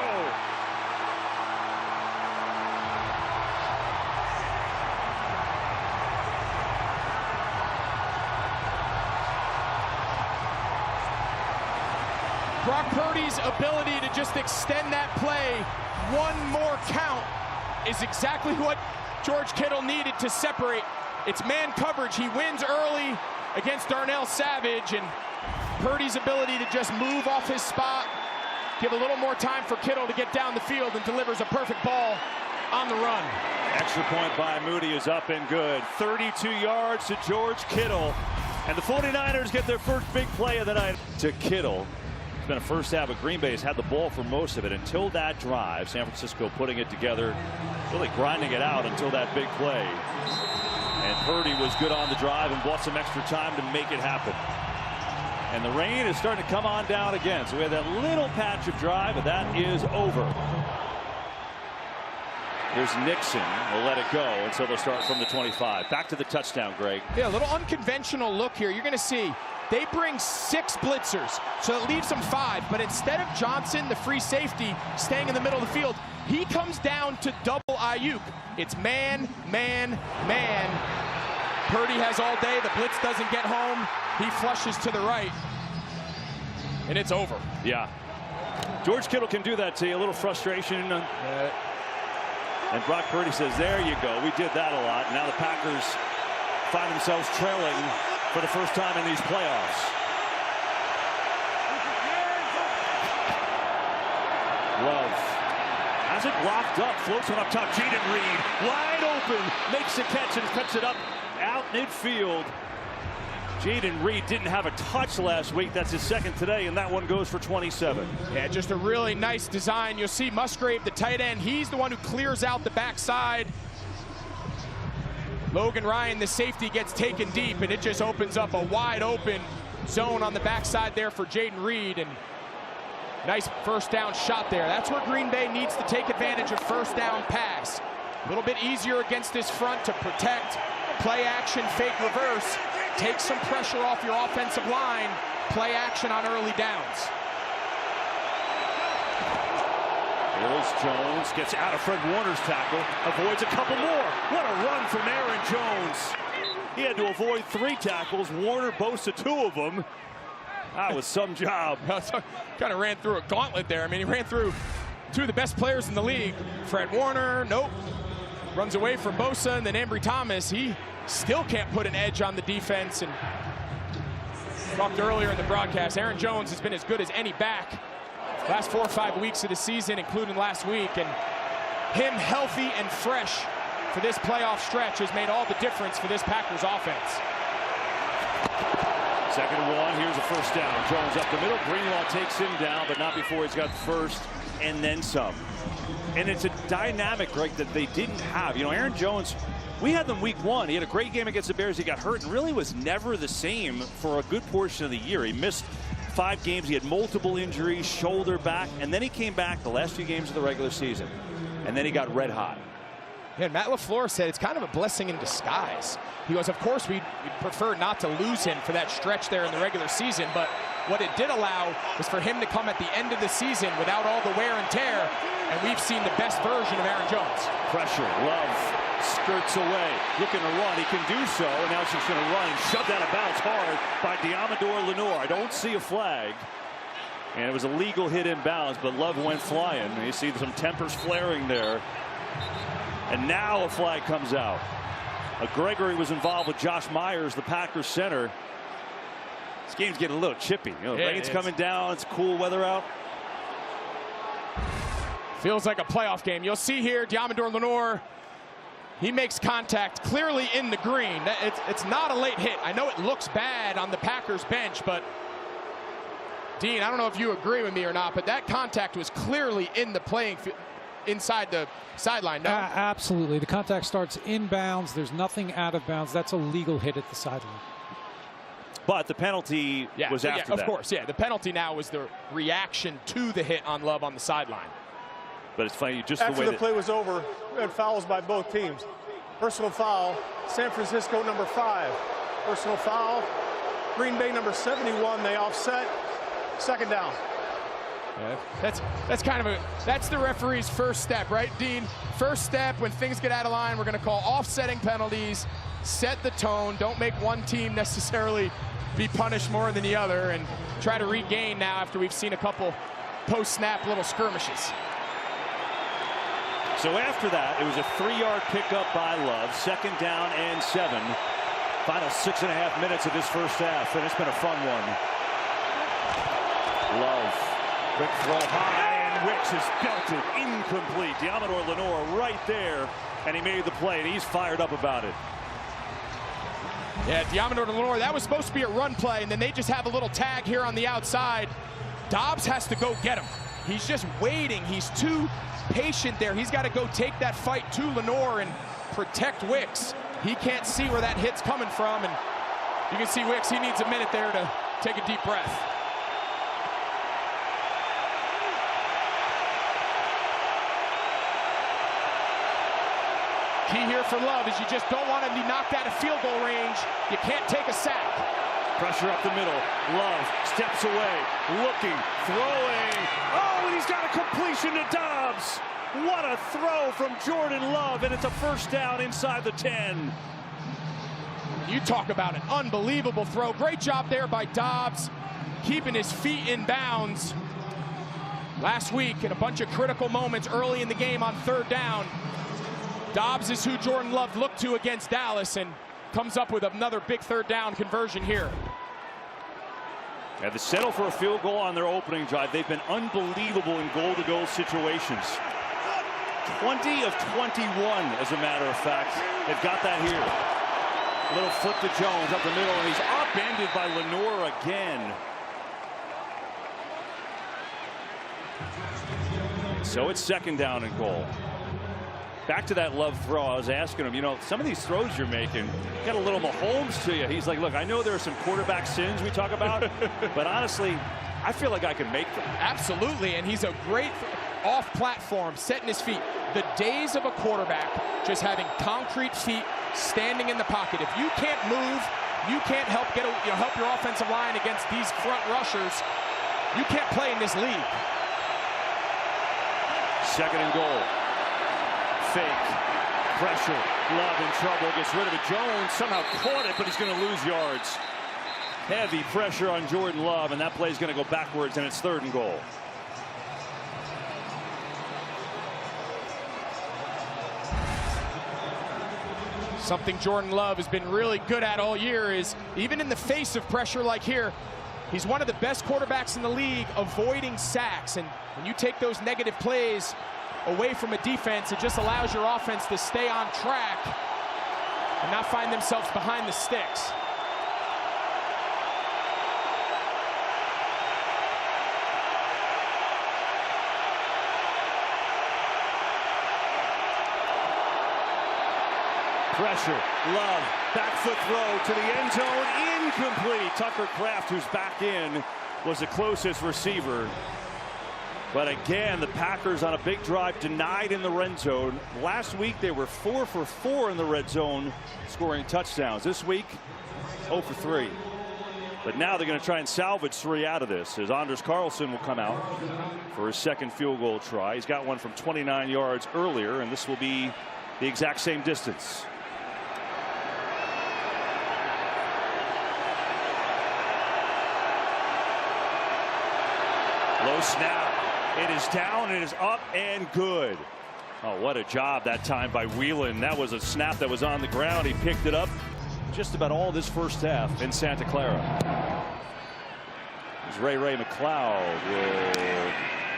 Brock Purdy's ability to just extend that play one more count is exactly what George Kittle needed to separate. It's man coverage. He wins early against Darnell Savage, and Purdy's ability to just move off his spot, give a little more time for Kittle to get down the field, and delivers a perfect ball on the run. Extra point by Moody is up and good. 32 yards to George Kittle. And the 49ers get their first big play of the night to Kittle. It's been a first half, but Green Bay has had the ball for most of it until that drive. San Francisco putting it together, really grinding it out until that big play. And Purdy was good on the drive and bought some extra time to make it happen. And the rain is starting to come on down again. So we had that little patch of dry, but that is over. Here's Nixon. We'll let it go, and so they'll start from the 25. Back to the touchdown, Greg. Yeah, a little unconventional look here. You're going to see they bring 6 blitzers, so it leaves them 5. But instead of Johnson, the free safety, staying in the middle of the field, he comes down to double Ayuk. It's man, man, man. Purdy has all day. The blitz doesn't get home. He flushes to the right, and it's over. Yeah. George Kittle can do that to you. A little frustration. And Brock Purdy says, there you go. We did that a lot. Now the Packers find themselves trailing for the first time in these playoffs. Love has it blocked up, floats one up top. Jaden Reed wide open, makes the catch and cuts it up out midfield. Jaden Reed didn't have a touch last week. That's his second today, and that one goes for 27. Yeah, just a really nice design. You'll see Musgrave, the tight end, he's the one who clears out the backside. Logan Ryan, the safety, gets taken deep, and it just opens up a wide open zone on the backside there for Jaden Reed. And nice first down shot there. That's where Green Bay needs to take advantage of first down pass. A little bit easier against this front to protect. Play action, fake reverse. Take some pressure off your offensive line. Play action on early downs. Wills Jones gets out of Fred Warner's tackle, avoids a couple more. What a run from Aaron Jones. He had to avoid 3 tackles. Warner boasted 2 of them. That was some job. Kind of ran through a gauntlet there. I mean, he ran through 2 of the best players in the league. Fred Warner, nope. Runs away from Bosa, and then Ambry Thomas. He still can't put an edge on the defense. And talked earlier in the broadcast, Aaron Jones has been as good as any back last 4 or 5 weeks of the season, including last week. And him healthy and fresh for this playoff stretch has made all the difference for this Packers offense. 2nd and 1. Here's a first down. Jones up the middle. Greenlaw takes him down, but not before he's got the first and then some. And it's a dynamic, Greg, that they didn't have. You know, Aaron Jones, we had them week 1. He had a great game against the Bears. He got hurt and really was never the same for a good portion of the year. He missed 5 games. He had multiple injuries, shoulder, back, and then he came back the last few games of the regular season. And then he got red hot. Yeah, Matt LaFleur said it's kind of a blessing in disguise. He goes, of course, we'd prefer not to lose him for that stretch there in the regular season, but what it did allow was for him to come at the end of the season without all the wear and tear, and we've seen the best version of Aaron Jones. Pressure, Love skirts away, looking to run. He can do so, and now she's going to run and shove that bounce hard by Diamador Lenore. I don't see a flag, and it was a legal hit inbounds, but Love went flying. You see some tempers flaring there. And now a flag comes out. Gregory was involved with Josh Myers, the Packers center. This game's getting a little chippy. You know, yeah, rain's coming down. It's cool weather out. Feels like a playoff game. You'll see here, Diamador Lenore, he makes contact clearly in the green. It's not a late hit. I know it looks bad on the Packers bench, but Dean, I don't know if you agree with me or not, but that contact was clearly in the playing field, inside the sideline. No? Absolutely. The contact starts inbounds. There's nothing out of bounds. That's a legal hit at the sideline. But the penalty was after that. Of course, yeah. The penalty now was the reaction to the hit on Love on the sideline. But it's funny, just after the way the play was over, we had fouls by both teams. Personal foul, San Francisco number 5. Personal foul, Green Bay number 71. They offset. 2nd down. Yeah, that's kind of that's the referee's first step, right, Dean? First step when things get out of line, we're going to call offsetting penalties, set the tone, don't make one team necessarily be punished more than the other, and try to regain now after we've seen a couple post-snap little skirmishes. So after that, it was a 3-yard pickup by Love, 2nd down and 7. Final 6.5 minutes of this first half, and it's been a fun one. Love. Quick throw high, and Wicks is belted. Incomplete. Diamador Lenore right there, and he made the play, and he's fired up about it. Yeah, Diamador Lenore, that was supposed to be a run play, and then they just have a little tag here on the outside. Dobbs has to go get him. He's just waiting. He's too patient there. He's got to go take that fight to Lenore and protect Wicks. He can't see where that hit's coming from, and you can see Wicks, he needs a minute there to take a deep breath. Key here for Love is you just don't want him to be knocked out of field goal range. You can't take a sack. Pressure up the middle. Love steps away, looking, throwing. Oh, and he's got a completion to Dobbs. What a throw from Jordan Love, and it's a first down inside the 10. You talk about an unbelievable throw. Great job there by Dobbs, keeping his feet in bounds. Last week, in a bunch of critical moments early in the game on 3rd down, Dobbs is who Jordan Love looked to against Dallas and comes up with another big 3rd down conversion here. Yeah, they settle for a field goal on their opening drive. They've been unbelievable in goal-to-goal situations. 20 of 21, as a matter of fact. They've got that here. A little flip to Jones up the middle, and he's upended by Lenore again. So it's 2nd down and goal. Back to that Love throw. I was asking him, you know, some of these throws you're making, got a little Mahomes to you. He's like, look, I know there are some quarterback sins we talk about, but honestly, I feel like I can make them. Absolutely, and he's a great off-platform, setting his feet. The days of a quarterback just having concrete feet, standing in the pocket. If you can't move, you can't help help your offensive line against these front rushers. You can't play in this league. 2nd and goal. Fake. Pressure. Love in trouble. Gets rid of it. Jones somehow caught it, but he's going to lose yards. Heavy pressure on Jordan Love, and that play is going to go backwards, and it's 3rd and goal. Something Jordan Love has been really good at all year is, even in the face of pressure like here, he's one of the best quarterbacks in the league avoiding sacks. And when you take those negative plays away from a defense, it just allows your offense to stay on track and not find themselves behind the sticks. Pressure. Love. Back foot throw to the end zone. Incomplete. Tucker Kraft, who's back in, was the closest receiver. But again, the Packers on a big drive denied in the red zone. Last week, they were 4 for 4 in the red zone, scoring touchdowns. This week, 0 for 3. But now they're going to try and salvage 3 out of this, as Anders Carlson will come out for his 2nd field goal try. He's got one from 29 yards earlier, and this will be the exact same distance. Low snap. It is down. It is up and good. Oh, what a job that time by Whelan. That was a snap that was on the ground. He picked it up just about all this first half in Santa Clara. As Ray McLeod will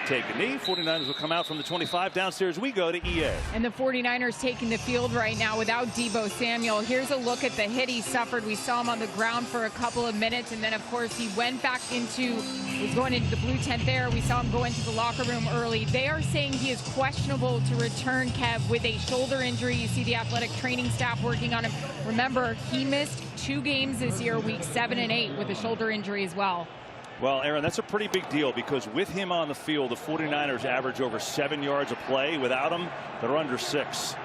take a knee. 49ers will come out from the 25. Downstairs we go to EA. And the 49ers taking the field right now without Deebo Samuel. Here's a look at the hit he suffered. We saw him on the ground for a couple of minutes, and then of course he went back into, he's going into the blue tent there. We saw him go into the locker room early. They are saying he is questionable to return, Kev, with a shoulder injury. You see the athletic training staff working on him. Remember, he missed 2 games this year, weeks 7 and 8, with a shoulder injury as well. Well, Aaron, that's a pretty big deal, because with him on the field, the 49ers average over 7 yards a play. Without him, they're under 6.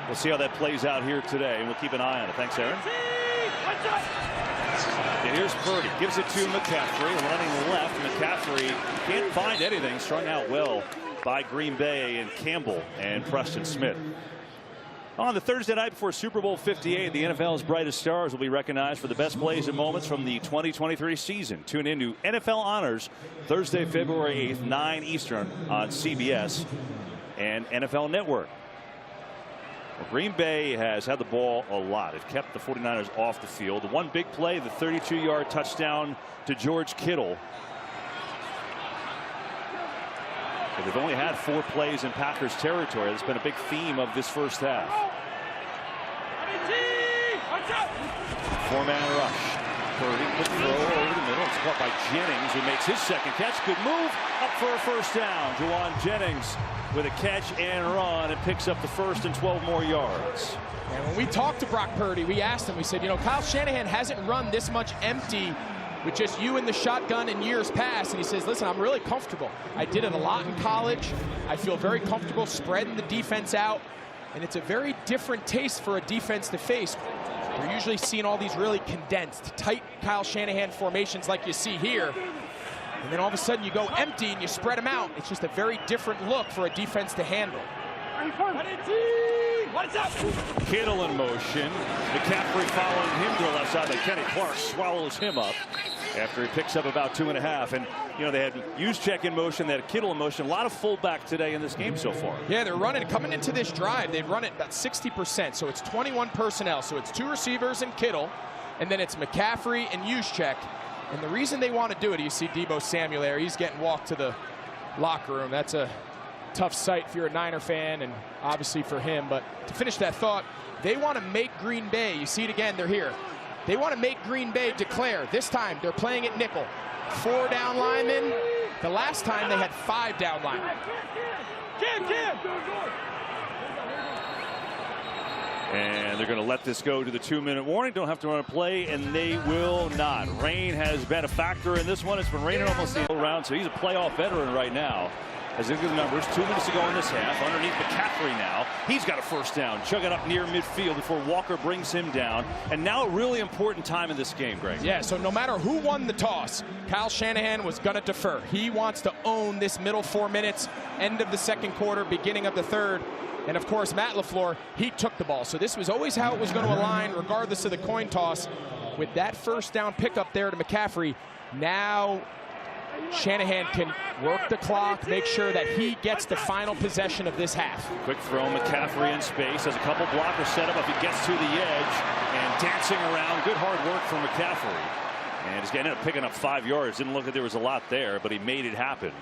We'll see how that plays out here today, and we'll keep an eye on it. Thanks, Aaron. And here's Purdy. Gives it to McCaffrey, running left. McCaffrey can't find anything. Strung out well by Green Bay and Campbell and Preston Smith. On the Thursday night before Super Bowl 58, the NFL's brightest stars will be recognized for the best plays and moments from the 2023 season. Tune in to NFL Honors Thursday, February 8th, 9 Eastern on CBS and NFL Network. Well, Green Bay has had the ball a lot. It kept the 49ers off the field. The one big play, the 32-yard touchdown to George Kittle. But they've only had 4 plays in Packers territory. That's been a big theme of this first half. 4-man rush. Purdy, quick throw over the middle. It's caught by Jennings, who makes his second catch. Good move, up for a first down. Juwan Jennings with a catch and run, and picks up the first and 12 more yards. And when we talked to Brock Purdy, we asked him, we said, you know, Kyle Shanahan hasn't run this much empty with just you in the shotgun in years past. And he says, listen, I'm really comfortable. I did it a lot in college. I feel very comfortable spreading the defense out. And it's a very different taste for a defense to face. We're usually seeing all these really condensed, tight Kyle Shanahan formations like you see here. And then all of a sudden you go empty and you spread them out. It's just a very different look for a defense to handle. Kittle in motion. McCaffrey following him to the left side. Kenny Clark swallows him up after he picks up about 2.5. And, you know, they had Juszczyk in motion. They had Kittle in motion. A lot of fullback today in this game so far. Yeah, they're running. Coming into this drive, they've run it about 60%. So it's 21 personnel. So it's 2 receivers and Kittle. And then it's McCaffrey and Juszczyk. And the reason they want to do it, you see Deebo Samuel there. He's getting walked to the locker room. That's a tough sight if you're a Niner fan, and obviously for him. But to finish that thought, they want to make Green Bay, you see it again, they're here. They want to make Green Bay declare. This time they're playing at nickel. 4 down linemen. The last time they had 5 down linemen. And they're going to let this go to the 2-minute warning. Don't have to run a play, and they will not. Rain has been a factor in this one. It's been raining almost the whole round, so he's a playoff veteran right now. As they look at the numbers, 2 minutes to go in this half. Underneath McCaffrey now. He's got a first down. Chugging up near midfield before Walker brings him down. And now a really important time in this game, Greg. Yeah, so no matter who won the toss, Kyle Shanahan was going to defer. He wants to own this middle 4 minutes, end of the second quarter, beginning of the third. And, of course, Matt LaFleur, he took the ball. So this was always how it was going to align, regardless of the coin toss. With that first down pickup there to McCaffrey, now Shanahan can work the clock, make sure that he gets the final possession of this half. Quick throw, McCaffrey in space. Has a couple blockers set up if he gets to the edge. And dancing around. Good hard work from McCaffrey. And he's ended up picking up 5 yards. Didn't look like there was a lot there, but he made it happen.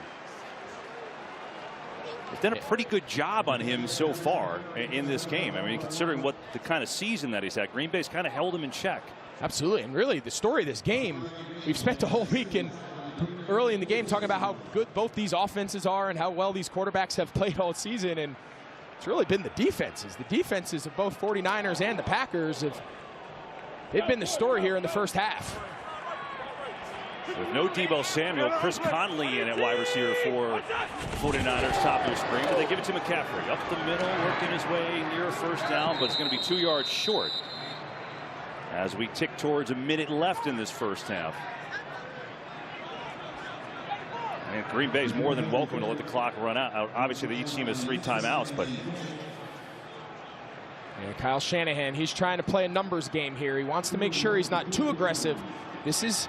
They've done a pretty good job on him so far in this game. I mean, considering what the kind of season that he's had, Green Bay's kind of held him in check. Absolutely. And really, the story of this game, we've spent the whole weekend early in the game talking about how good both these offenses are and how well these quarterbacks have played all season. And it's really been the defenses. The defenses of both 49ers and the Packers they've been the story here in the first half. With no Deebo Samuel, Chris Conley in at wide receiver for 49ers, top of the screen. But they give it to McCaffrey. Up the middle, working his way near a first down, but it's going to be 2 yards short as we tick towards a minute left in this first half. And Green Bay's more than welcome to let the clock run out. Obviously, each team has 3 timeouts, but yeah, Kyle Shanahan, he's trying to play a numbers game here. He wants to make sure he's not too aggressive. This is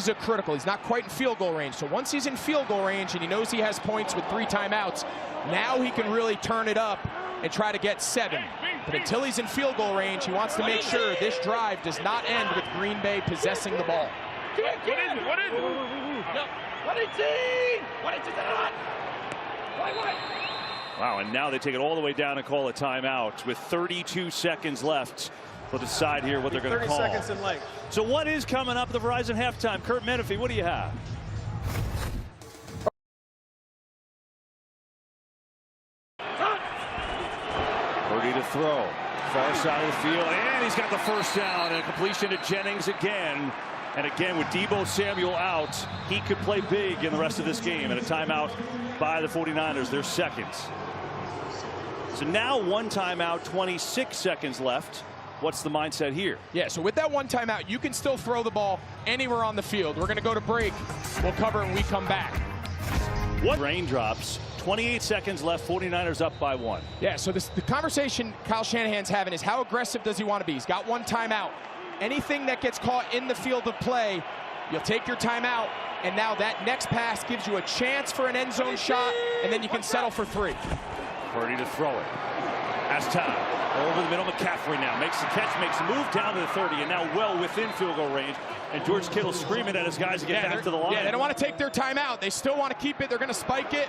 a critical. He's not quite in field goal range. So once he's in field goal range and he knows he has points with 3 timeouts, now he can really turn it up and try to get 7. But until he's in field goal range, he wants to make sure this drive does not end with Green Bay possessing the ball. What is it? Wow, and now they take it all the way down and call a timeout with 32 seconds left. We'll decide here what they're going to call. 30 seconds in length. So what is coming up at the Verizon halftime? Kurt Menefee, what do you have? Purdy to throw. Far side of the field, and he's got the first down, and a completion to Jennings again. And again, with Deebo Samuel out, he could play big in the rest of this game. And a timeout by the 49ers, their second. So now 1 timeout, 26 seconds left. What's the mindset here? Yeah, so with that 1 timeout, you can still throw the ball anywhere on the field. We're going to go to break. We'll cover when we come back. What? Raindrops. 28 seconds left. 49ers up by 1. Yeah, so the conversation Kyle Shanahan's having is how aggressive does he want to be? He's got 1 timeout. Anything that gets caught in the field of play, you'll take your timeout, and now that next pass gives you a chance for an end zone shot, and then you can settle for 3. Purdy to throw it. Has time. Over the middle, McCaffrey now makes the catch, makes the move down to the 30, and now well within field goal range. And George Kittle screaming at his guys to get back to the line. Yeah, they don't want to take their timeout. They still want to keep it. They're going to spike it.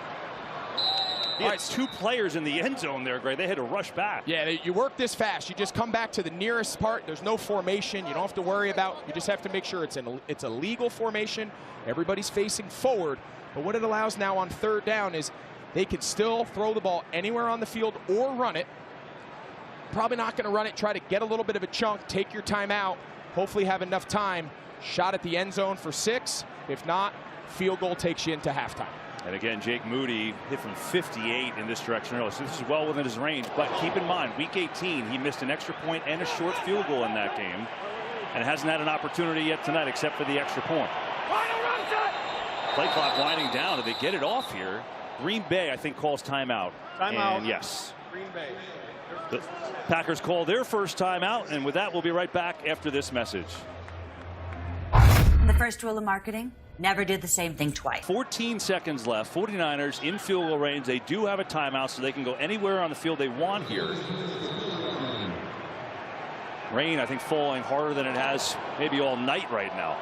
He had 2 players in the end zone there, Greg. They had to rush back. Yeah, you work this fast. You just come back to the nearest part. There's no formation. You don't have to worry about. You just have to make sure it's a legal formation. Everybody's facing forward. But what it allows now on 3rd down is they can still throw the ball anywhere on the field or run it. Probably not going to run it. Try to get a little bit of a chunk. Take your time out. Hopefully have enough time. Shot at the end zone for 6. If not, field goal takes you into halftime. And again, Jake Moody hit from 58 in this direction early. So this is well within his range. But keep in mind, week 18, he missed an extra point and a short field goal in that game. And hasn't had an opportunity yet tonight except for the extra point. Play clock winding down. Did they get it off here? Green Bay, I think, calls timeout. Timeout. And yes. Green Bay. The Packers call their first timeout. And with that, we'll be right back after this message. The first rule of marketing, never do the same thing twice. 14 seconds left. 49ers in field goal range. They do have a timeout, so they can go anywhere on the field they want here. Rain, I think, falling harder than it has maybe all night right now.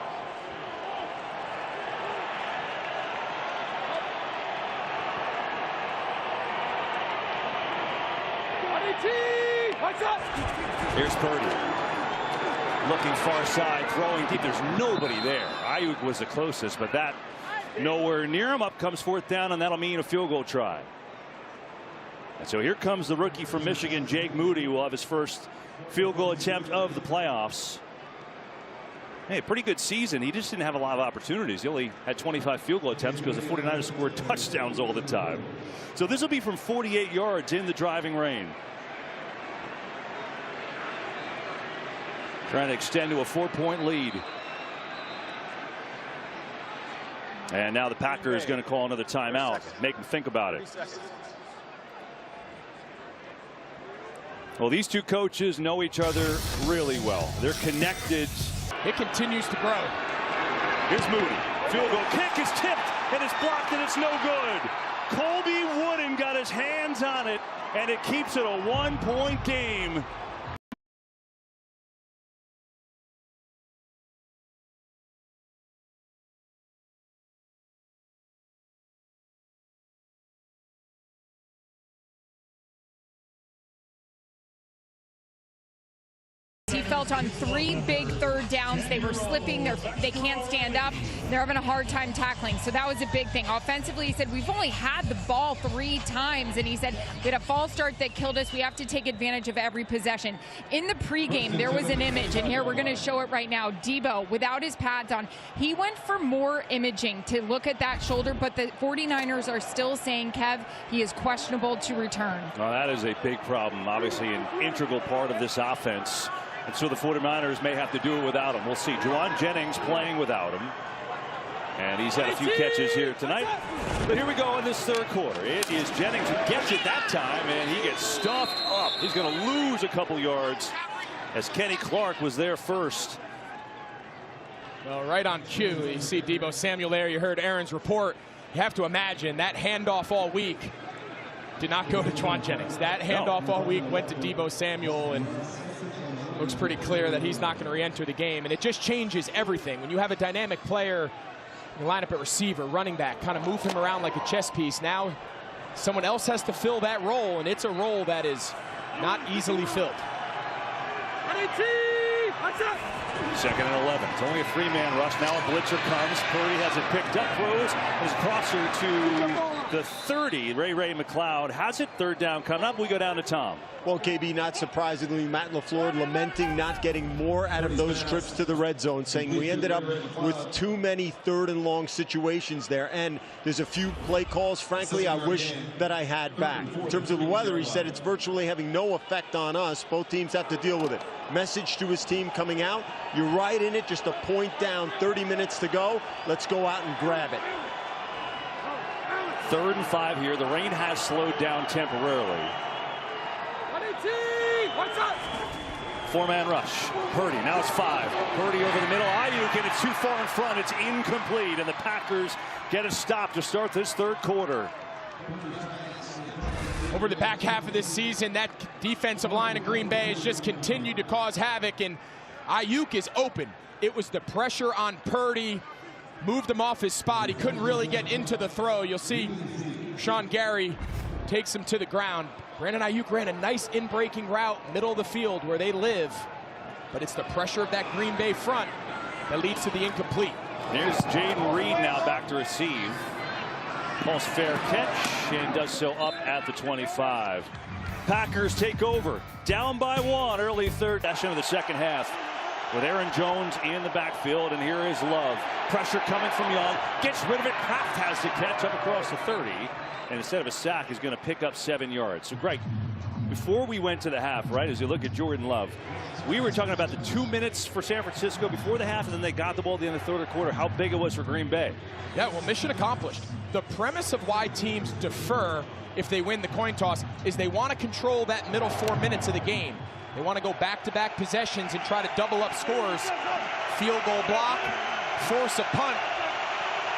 Here's Purdy. Looking far side, throwing deep. There's nobody there. Ayuk was the closest, but that nowhere near him. Up comes 4th down, and that'll mean a field goal try. And so here comes the rookie from Michigan, Jake Moody, who will have his first field goal attempt of the playoffs. Hey, pretty good season. He just didn't have a lot of opportunities. He only had 25 field goal attempts because the 49ers scored touchdowns all the time. So this will be from 48 yards in the driving rain. Trying to extend to a 4-point lead. And now the Packers is going to call another timeout. Make them think about it. Well, these two coaches know each other really well. They're connected. It continues to grow. Here's Moody. Field goal kick is tipped and it's blocked and it's no good. Colby Wooden got his hands on it and it keeps it a 1-point game. He felt on 3 big 3rd downs. They were slipping. They can't stand up. They're having a hard time tackling. So that was a big thing. Offensively, he said, we've only had the ball 3 times. And he said, we had a false start that killed us. We have to take advantage of every possession. In the pregame, there was an image. And here we're going to show it right now. Debo, without his pads on, he went for more imaging to look at that shoulder. But the 49ers are still saying, Kev, he is questionable to return. Well, that is a big problem. Obviously, an integral part of this offense. And so the 49ers may have to do it without him. We'll see. Juwan Jennings playing without him. And he's had a few catches here tonight. But here we go in this 3rd quarter. It is Jennings who gets it that time, and he gets stuffed up. He's going to lose a couple yards as Kenny Clark was there first. Well, right on cue. You see Debo Samuel there. You heard Aaron's report. You have to imagine that handoff all week did not go to Juwan Jennings. That handoff all week went to Debo Samuel, and looks pretty clear that he's not going to re-enter the game. And it just changes everything. When you have a dynamic player, you line up at receiver, running back, kind of move him around like a chess piece. Now someone else has to fill that role, and it's a role that is not easily filled. 2nd and 11. It's only a 3-man rush. Now a blitzer comes. Purdy has it picked up. Throws his crosser to the 30. Ray McLeod has it. 3rd down coming up. We go down to Tom. Well, KB, not surprisingly, Matt LaFleur lamenting not getting more out of those trips to the red zone, saying we ended up with too many 3rd and long situations there. And there's a few play calls, frankly, I wish that I had back. In terms of the weather, he said it's virtually having no effect on us. Both teams have to deal with it. Message to his team coming out, you're right in it, just a point down, 30 minutes to go. Let's go out and grab it. 3rd and 5 here. The rain has slowed down temporarily. 4-man rush. Purdy, now it's 5. Purdy over the middle. Ayuk, and it's too far in front. It's incomplete, and the Packers get a stop to start this 3rd quarter. Over the back half of this season, that defensive line of Green Bay has just continued to cause havoc, and Ayuk is open. It was the pressure on Purdy, moved him off his spot. He couldn't really get into the throw. You'll see Sean Gary takes him to the ground. Brandon Ayuk ran a nice in-breaking route, middle of the field where they live. But it's the pressure of that Green Bay front that leads to the incomplete. Here's Jaden Reed now back to receive. Almost fair catch, and does so up at the 25. Packers take over, down by 1, early third session of the second half. With Aaron Jones in the backfield, and here is Love. Pressure coming from Young, gets rid of it. Kraft has to catch up across the 30, and instead of a sack, he's going to pick up 7 yards. So, Greg, before we went to the half, right, as you look at Jordan Love, we were talking about the 2 minutes for San Francisco before the half, and then they got the ball at the end of the third quarter, how big it was for Green Bay. Yeah, well, mission accomplished. The premise of why teams defer if they win the coin toss is they want to control that middle 4 minutes of the game. They want to go back-to-back possessions and try to double up scores. Field goal block, force a punt.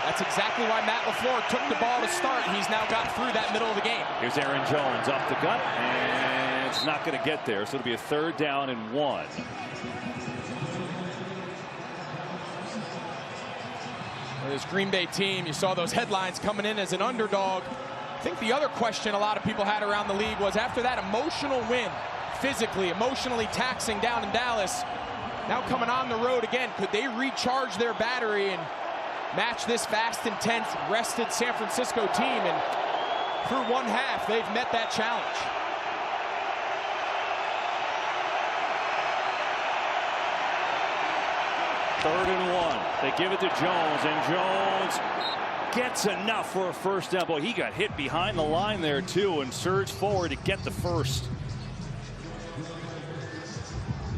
That's exactly why Matt LaFleur took the ball to start. He's now got through that middle of the game. Here's Aaron Jones up the gut, and it's not going to get there. So it'll be a 3rd down and 1. This Green Bay team, you saw those headlines coming in as an underdog. I think the other question a lot of people had around the league was after that emotional win, physically, emotionally taxing down in Dallas, now coming on the road again, could they recharge their battery and match this fast, intense, rested San Francisco team? And through one half, they've met that challenge. Third and 1. They give it to Jones, and Jones gets enough for a first down. Boy, he got hit behind the line there, too, and surged forward to get the first.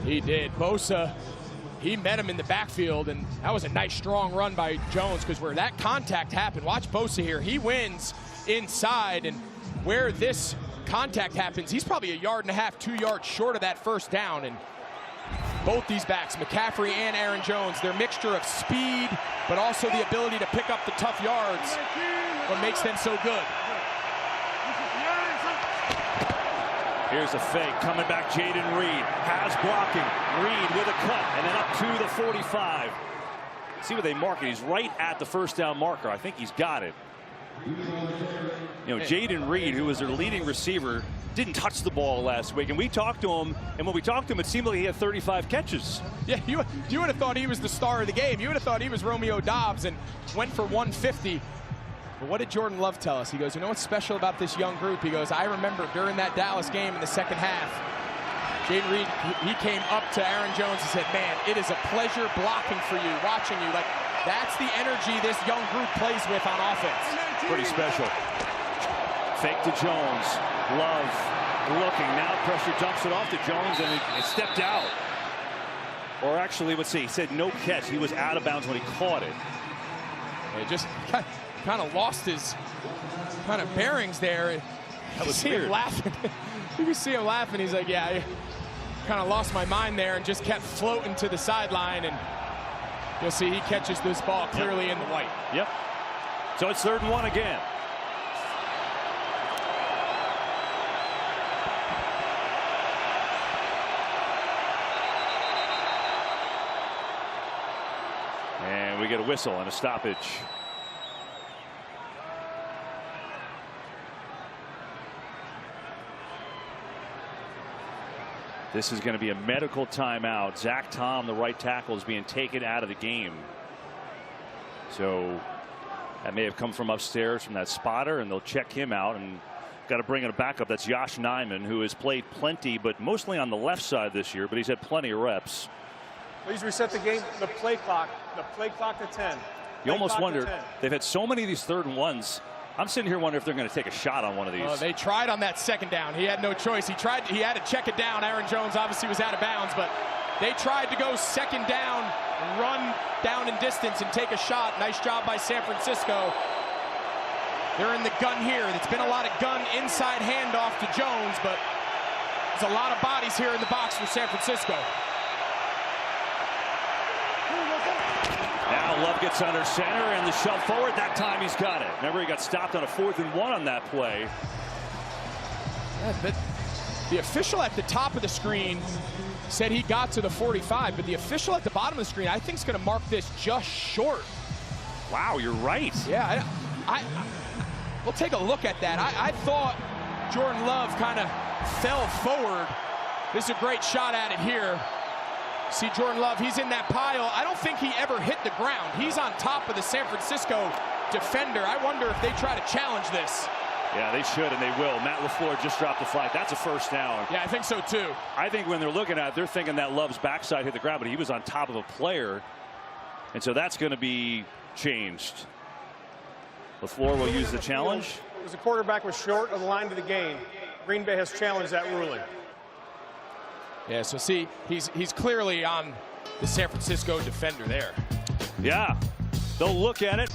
He did. Bosa, he met him in the backfield, and that was a nice, strong run by Jones, because where that contact happened, watch Bosa here. He wins inside, and where this contact happens, he's probably 1.5 yards, 2 yards short of that first down. And both these backs, McCaffrey and Aaron Jones, their mixture of speed, but also the ability to pick up the tough yards, what makes them so good. Here's a fake, coming back Jaden Reed, has blocking, Reed with a cut, and then up to the 45. See what they mark it, he's right at the first down marker. I think he's got it. You know, Jaden Reed, who was their leading receiver, didn't touch the ball last week, and we talked to him, and when we talked to him, it seemed like he had 35 catches. Yeah, you would have thought he was the star of the game. You would have thought he was Romeo Doubs and went for 150. But what did Jordan Love tell us? He goes, you know what's special about this young group? He goes, I remember during that Dallas game in the second half, Jaden Reed, he came up to Aaron Jones and said, man, it is a pleasure blocking for you, watching you. Like, that's the energy this young group plays with on offense. Pretty special. Fake to Jones. Love looking. Now pressure dumps it off to Jones, and he stepped out. Or actually, let's see, he said no catch. He was out of bounds when he caught it. He just kind of lost his kind of bearings there. That was weird. Him laughing. You can see him laughing. He's like, yeah, I kind of lost my mind there and just kept floating to the sideline. And you'll see he catches this ball clearly in the white. Yep. So it's 3rd and 1 again. And we get a whistle and a stoppage. This is going to be a medical timeout. Zach Tom, the right tackle, is being taken out of the game. So that may have come from upstairs from that spotter, and they'll check him out, and got to bring in a backup. That's Josh Nyman, who has played plenty, but mostly on the left side this year, but he's had plenty of reps. Please reset the game, the play clock to 10. You almost wonder, they've had so many of these 3rd and 1s. I'm sitting here wondering if they're going to take a shot on one of these. Oh, they tried on that second down. He had no choice. He had to check it down. Aaron Jones obviously was out of bounds, but they tried to go second down, run down in distance and take a shot. Nice job by San Francisco. They're in the gun here. It's been a lot of gun inside handoff to Jones, but there's a lot of bodies here in the box for San Francisco. Now Love gets under center, and the shove forward. That time he's got it. Remember, he got stopped on a 4th and 1 on that play. Yeah, but the official at the top of the screen said he got to the 45, but the official at the bottom of the screen, I think, is going to mark this just short. Wow, you're right. Yeah, we'll take a look at that. I thought Jordan Love kind of fell forward. This is a great shot at it here. See Jordan Love, he's in that pile. I don't think he ever hit the ground. He's on top of the San Francisco defender. I wonder if they try to challenge this. Yeah, they should, and they will. Matt LaFleur just dropped the flag. That's a first down. Yeah, I think so, too. I think when they're looking at it, they're thinking that Love's backside hit the ground, but he was on top of a player, and so that's going to be changed. LaFleur will use the challenge. The quarterback was short of the line to the gain. Green Bay has challenged that ruling. Yeah, so see, he's clearly on the San Francisco defender there. Yeah, they'll look at it.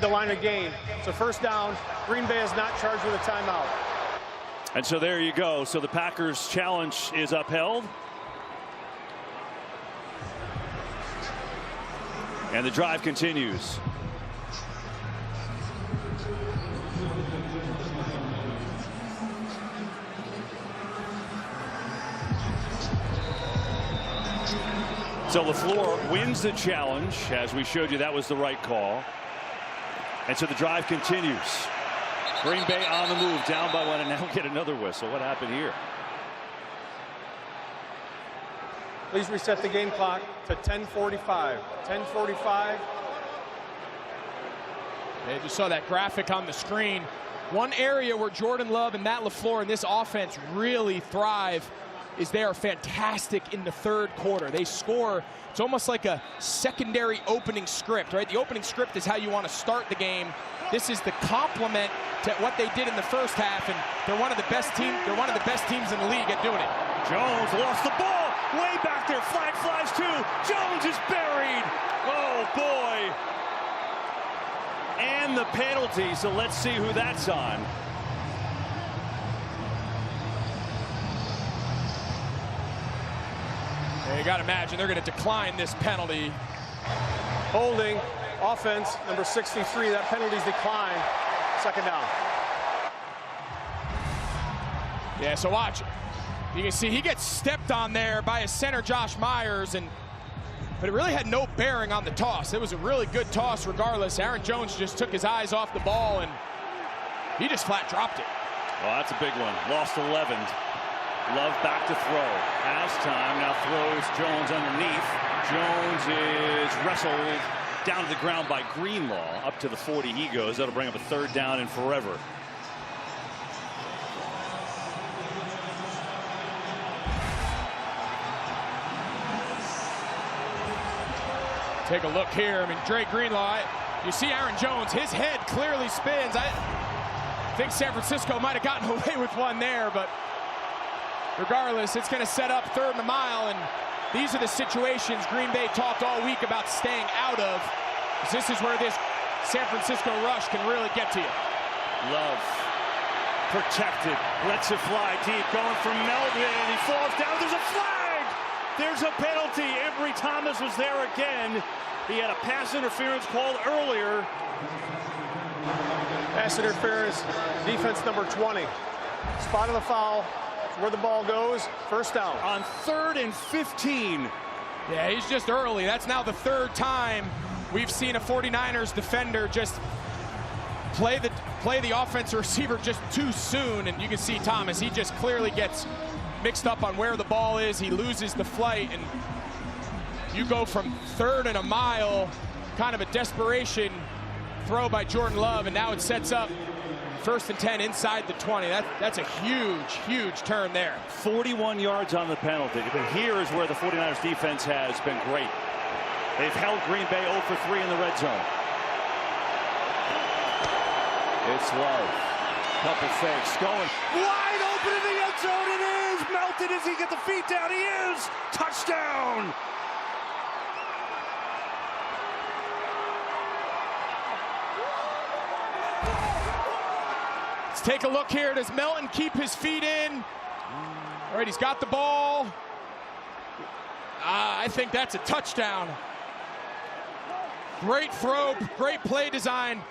The line of gain. So first down, Green Bay is not charged with a timeout. And so there you go. So the Packers' challenge is upheld. And the drive continues. So LaFleur wins the challenge. As we showed you, that was the right call. And so the drive continues. Green Bay on the move, down by one, and now get another whistle. What happened here? Please reset the game clock to 10:45. 10:45. They just saw that graphic on the screen. One area where Jordan Love and Matt LaFleur and this offense really thrive is they are fantastic in the third quarter. They score. It's almost like a secondary opening script, right? The opening script is how you want to start the game. This is the complement to what they did in the first half, and they're one of the best teams. They're one of the best teams in the league at doing it. Jones lost the ball way back there. Flag flies too. Jones is buried. Oh boy! And the penalty. So let's see who that's on. You got to imagine they're going to decline this penalty. Holding, offense, number 63. That penalty's declined. Second down. Yeah, so watch. You can see he gets stepped on there by his center, Josh Myers, but it really had no bearing on the toss. It was a really good toss regardless. Aaron Jones just took his eyes off the ball, and he just flat dropped it. Well, that's a big one. Lost 11. Love back to throw. Has time. Now throws Jones underneath. Jones is wrestled down to the ground by Greenlaw. Up to the 40 he goes. That'll bring up a third down and forever. Take a look here. I mean, Dre Greenlaw, you see Aaron Jones, his head clearly spins. I think San Francisco might have gotten away with one there, but regardless, it's going to set up 3rd and a mile, and these are the situations Green Bay talked all week about staying out of. This is where this San Francisco rush can really get to you. Love protected. Lets it fly deep. Going from Melvin. He falls down. There's a flag. There's a penalty. Emory Thomas was there again. He had a pass interference called earlier. Pass interference. Defense number 20. Spot on the foul. Where the ball goes, first down. On 3rd and 15. Yeah, he's just early. That's now the 3rd time we've seen a 49ers defender just play the offensive receiver just too soon. And you can see Thomas, he just clearly gets mixed up on where the ball is. He loses the flight, and you go from 3rd and a mile, kind of a desperation throw by Jordan Love, and now it sets up 1st and 10 inside the 20. That's a huge turn there. 41 yards on the penalty. But here is where the 49ers defense has been great. They've held Green Bay 0 for 3 in the red zone. It's Love. Couple fakes going wide open in the end zone. It is melted as he gets the feet down. He is touchdown. Take a look here. Does Melton keep his feet in? All right, he's got the ball. I think that's a touchdown. Great throw, great play design.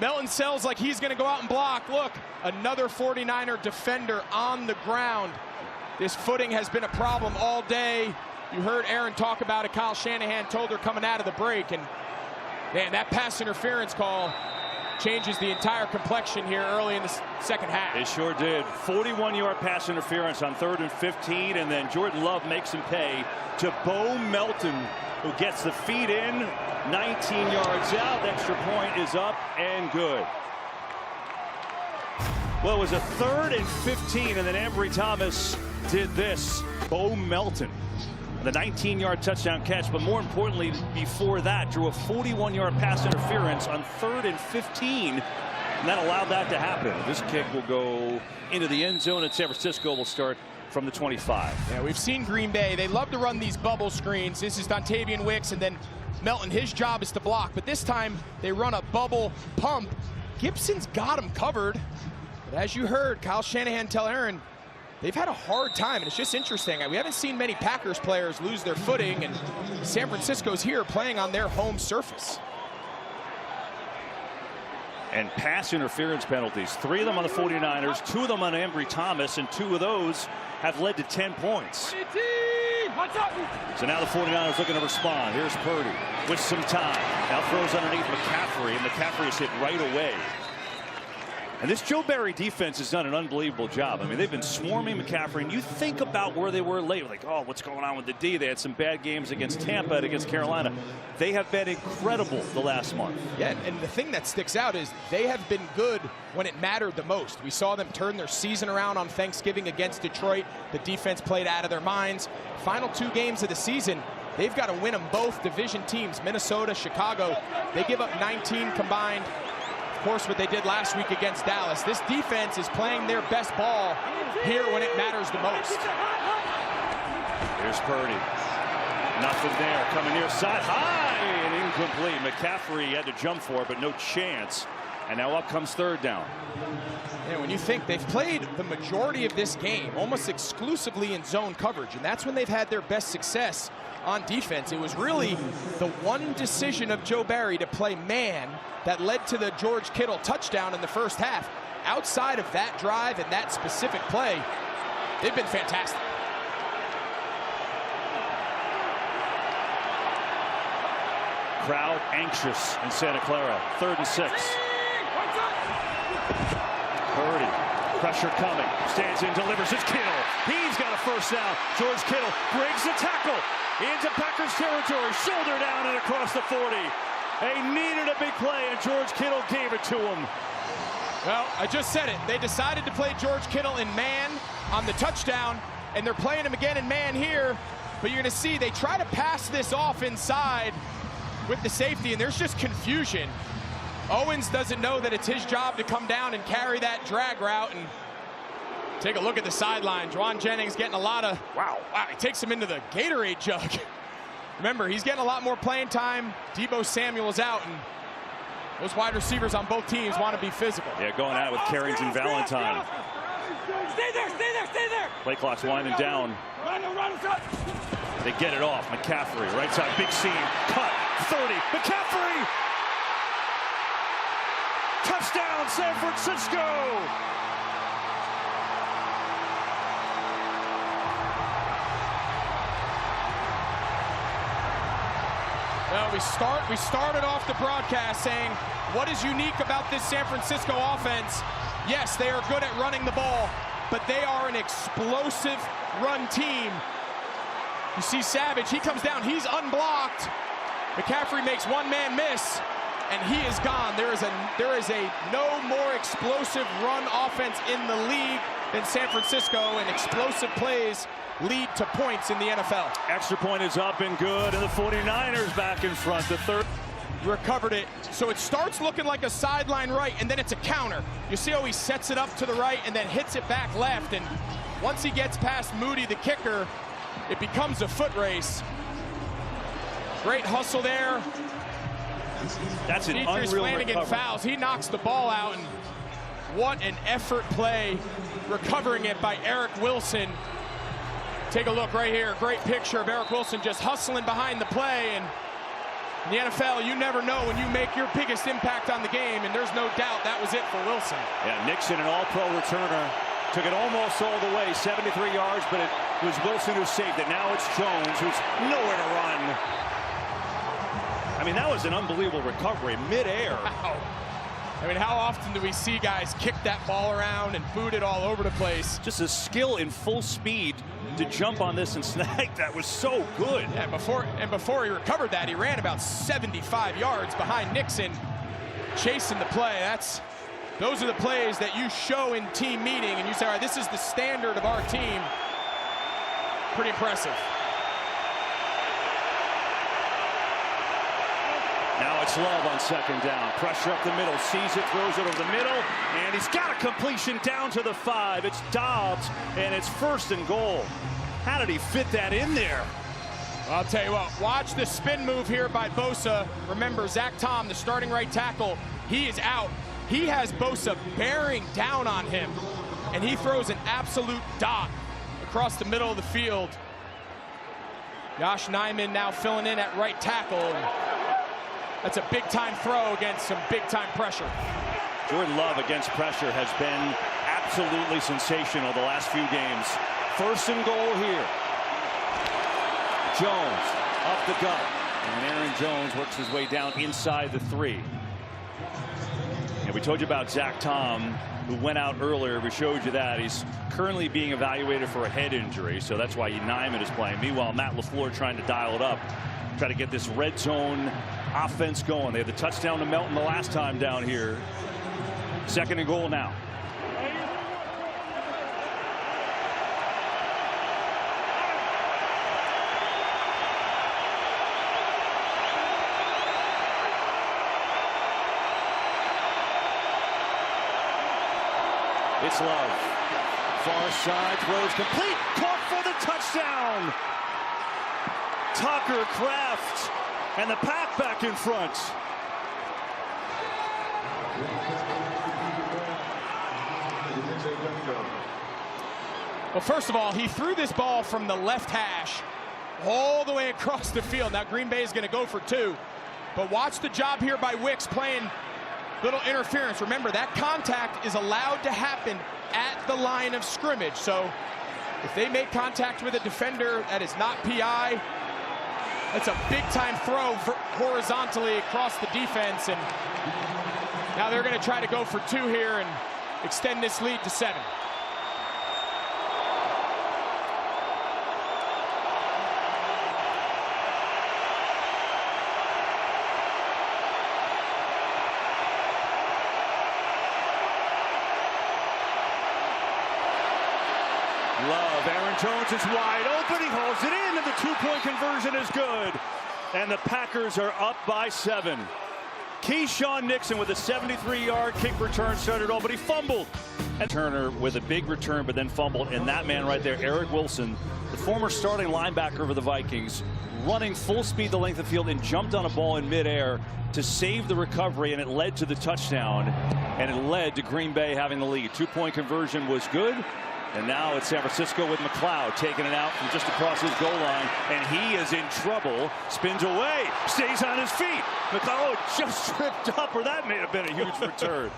Melton sells like he's going to go out and block. Look, another 49er defender on the ground. This footing has been a problem all day. You heard Aaron talk about it. Kyle Shanahan told her coming out of the break. And man, that pass interference call, changes the entire complexion here early in the second half. It sure did. 41-yard pass interference on 3rd and 15, and then Jordan Love makes him pay to Bo Melton, who gets the feed in, 19 yards out. Extra point is up and good. Well, it was a 3rd and 15, and then Ambry Thomas did this. Bo Melton, the 19-yard touchdown catch, but more importantly, before that, drew a 41-yard pass interference on 3rd and 15, and that allowed that to happen. This kick will go into the end zone, and San Francisco will start from the 25. Yeah, we've seen Green Bay. They love to run these bubble screens. This is Dontavian Wicks, and then Melton. His job is to block, but this time they run a bubble pump. Gibson's got him covered. But as you heard Kyle Shanahan tell Aaron, they've had a hard time, and it's just interesting. We haven't seen many Packers players lose their footing, and San Francisco's here playing on their home surface. And pass interference penalties, 3 of them on the 49ers, 2 of them on Ambry Thomas, and 2 of those have led to 10 points. So now the 49ers looking to respond. Here's Purdy with some time. Now throws underneath McCaffrey, and McCaffrey is hit right away. And this Joe Barry defense has done an unbelievable job. I mean, they've been swarming McCaffrey, and you think about where they were lately, like, oh, what's going on with the D? They had some bad games against Tampa and against Carolina. They have been incredible the last month. Yeah, and the thing that sticks out is they have been good when it mattered the most. We saw them turn their season around on Thanksgiving against Detroit. The defense played out of their minds. Final 2 games of the season, they've got to win them both. Division teams, Minnesota, Chicago, they give up 19 combined. Of course, what they did last week against Dallas. This defense is playing their best ball here when it matters the most. Here's Purdy. Nothing there. Coming near side. High and incomplete. McCaffrey had to jump for it, but no chance. And now up comes 3rd down. And when you think they've played the majority of this game almost exclusively in zone coverage, and that's when they've had their best success on defense. It was really the one decision of Joe Barry to play man that led to the George Kittle touchdown in the first half. Outside of that drive and that specific play, they've been fantastic. Crowd anxious in Santa Clara. 3rd and 6. Purdy, pressure coming, stands in, delivers. It's Kittle. He's got a first down. George Kittle breaks the tackle into Packers territory, shoulder down and across the 40. They needed a big play, and George Kittle gave it to him. Well, I just said it. They decided to play George Kittle in man on the touchdown, and they're playing him again in man here. But you're going to see they try to pass this off inside with the safety, and there's just confusion. Owens doesn't know that it's his job to come down and carry that drag route. And take a look at the sideline. Juwan Jennings getting a lot of, wow, he takes him into the Gatorade jug. Remember, he's getting a lot more playing time. Deebo Samuel's out, and those wide receivers on both teams want to be physical. Yeah, going at it with Carrington Valentine. Stay there, stay there, stay there. Play clock's winding down. They get it off. McCaffrey, right side, big seam, cut, 30. McCaffrey! Touchdown, San Francisco! Well, we started off the broadcast saying, what is unique about this San Francisco offense? Yes, they are good at running the ball, but they are an explosive run team. You see Savage, he comes down, he's unblocked. McCaffrey makes one-man miss, and he is gone. There is a no more explosive run offense in the league than San Francisco, and explosive plays lead to points in the NFL. Extra point is up and good, and the 49ers back in front. The third. Recovered it. So it starts looking like a sideline right, and then it's a counter. You see how he sets it up to the right and then hits it back left, and once he gets past Moody, the kicker, it becomes a foot race. Great hustle there. That's an Demetrius unreal Flanagan recovery. fouls. He knocks the ball out, and what an effort play recovering it by Eric Wilson. Take a look right here. Great picture of Eric Wilson just hustling behind the play. And in the NFL, you never know when you make your biggest impact on the game, and there's no doubt that was it for Wilson. Yeah, Nixon, an all-pro returner, took it almost all the way, 73 yards, but it was Wilson who saved it. Now it's Jones, who's nowhere to run. I mean, that was an unbelievable recovery, midair. Wow. I mean, how often do we see guys kick that ball around and boot it all over the place? Just a skill in full speed to jump on this and snag that was so good. Yeah, before he recovered that, he ran about 75 yards behind Nixon, chasing the play. Those are the plays that you show in team meeting, and you say, all right, this is the standard of our team. Pretty impressive. Now it's Love on second down. Pressure up the middle. Sees it, throws it over the middle, and he's got a completion down to the 5. It's Dobbs, and it's 1st and goal. How did he fit that in there? I'll tell you what, watch the spin move here by Bosa. Remember, Zach Tom, the starting right tackle, he is out. He has Bosa bearing down on him, and he throws an absolute dot across the middle of the field. Josh Nijman now filling in at right tackle. That's a big-time throw against some big-time pressure. Jordan Love against pressure has been absolutely sensational the last few games. 1st and goal here. Jones up the gut. And Aaron Jones works his way down inside the 3. And we told you about Zach Tom, who went out earlier. We showed you that. He's currently being evaluated for a head injury, so that's why Nijman is playing. Meanwhile, Matt LaFleur trying to dial it up, try to get this red zone offense going. They had the touchdown to Melton the last time down here. 2nd and goal now. It's Love. Far side, throws complete, caught for the touchdown. Tucker Kraft, and the pack back in front. Well, first of all, he threw this ball from the left hash all the way across the field. Now Green Bay is going to go for 2. But watch the job here by Wicks playing little interference. Remember, that contact is allowed to happen at the line of scrimmage. So if they make contact with a defender that is not PI, that's a big-time throw horizontally across the defense. And now they're going to try to go for 2 here and extend this lead to 7. Love, Aaron Jones is wide open, he holds it in, and the 2-point conversion is good. And the Packers are up by 7. Keyshawn Nixon with a 73-yard kick return started all, but he fumbled. And Turner with a big return, but then fumbled. And that man right there, Eric Wilson, the former starting linebacker for the Vikings, running full speed the length of the field and jumped on a ball in midair to save the recovery, and it led to the touchdown. And it led to Green Bay having the lead. 2-point conversion was good. And now it's San Francisco with McLeod taking it out from just across his goal line. And he is in trouble. Spins away. Stays on his feet. McLeod just tripped up, or that may have been a huge return.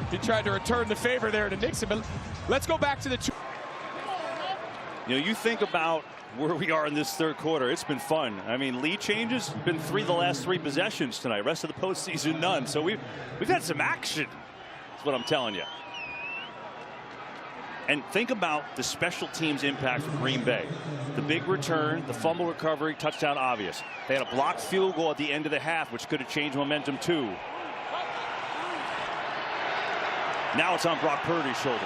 He tried to return the favor there to Nixon. But let's go back to the 2. You know, you think about where we are in this 3rd quarter. It's been fun. I mean, lead changes. Been 3 the last 3 possessions tonight. Rest of the postseason, none. So we've had some action. That's what I'm telling you. And think about the special teams impact for Green Bay. The big return, the fumble recovery, touchdown obvious. They had a blocked field goal at the end of the half, which could have changed momentum too. Now it's on Brock Purdy's shoulders.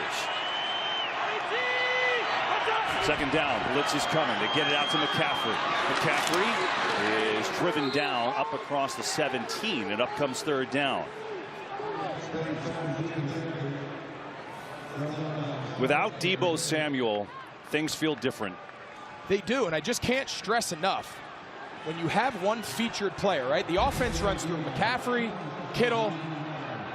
2nd down, blitz is coming. They get it out to McCaffrey. McCaffrey is driven down up across the 17, and up comes 3rd down. Without Deebo Samuel, things feel different. They do, and I just can't stress enough. When you have one featured player, right? The offense runs through McCaffrey, Kittle,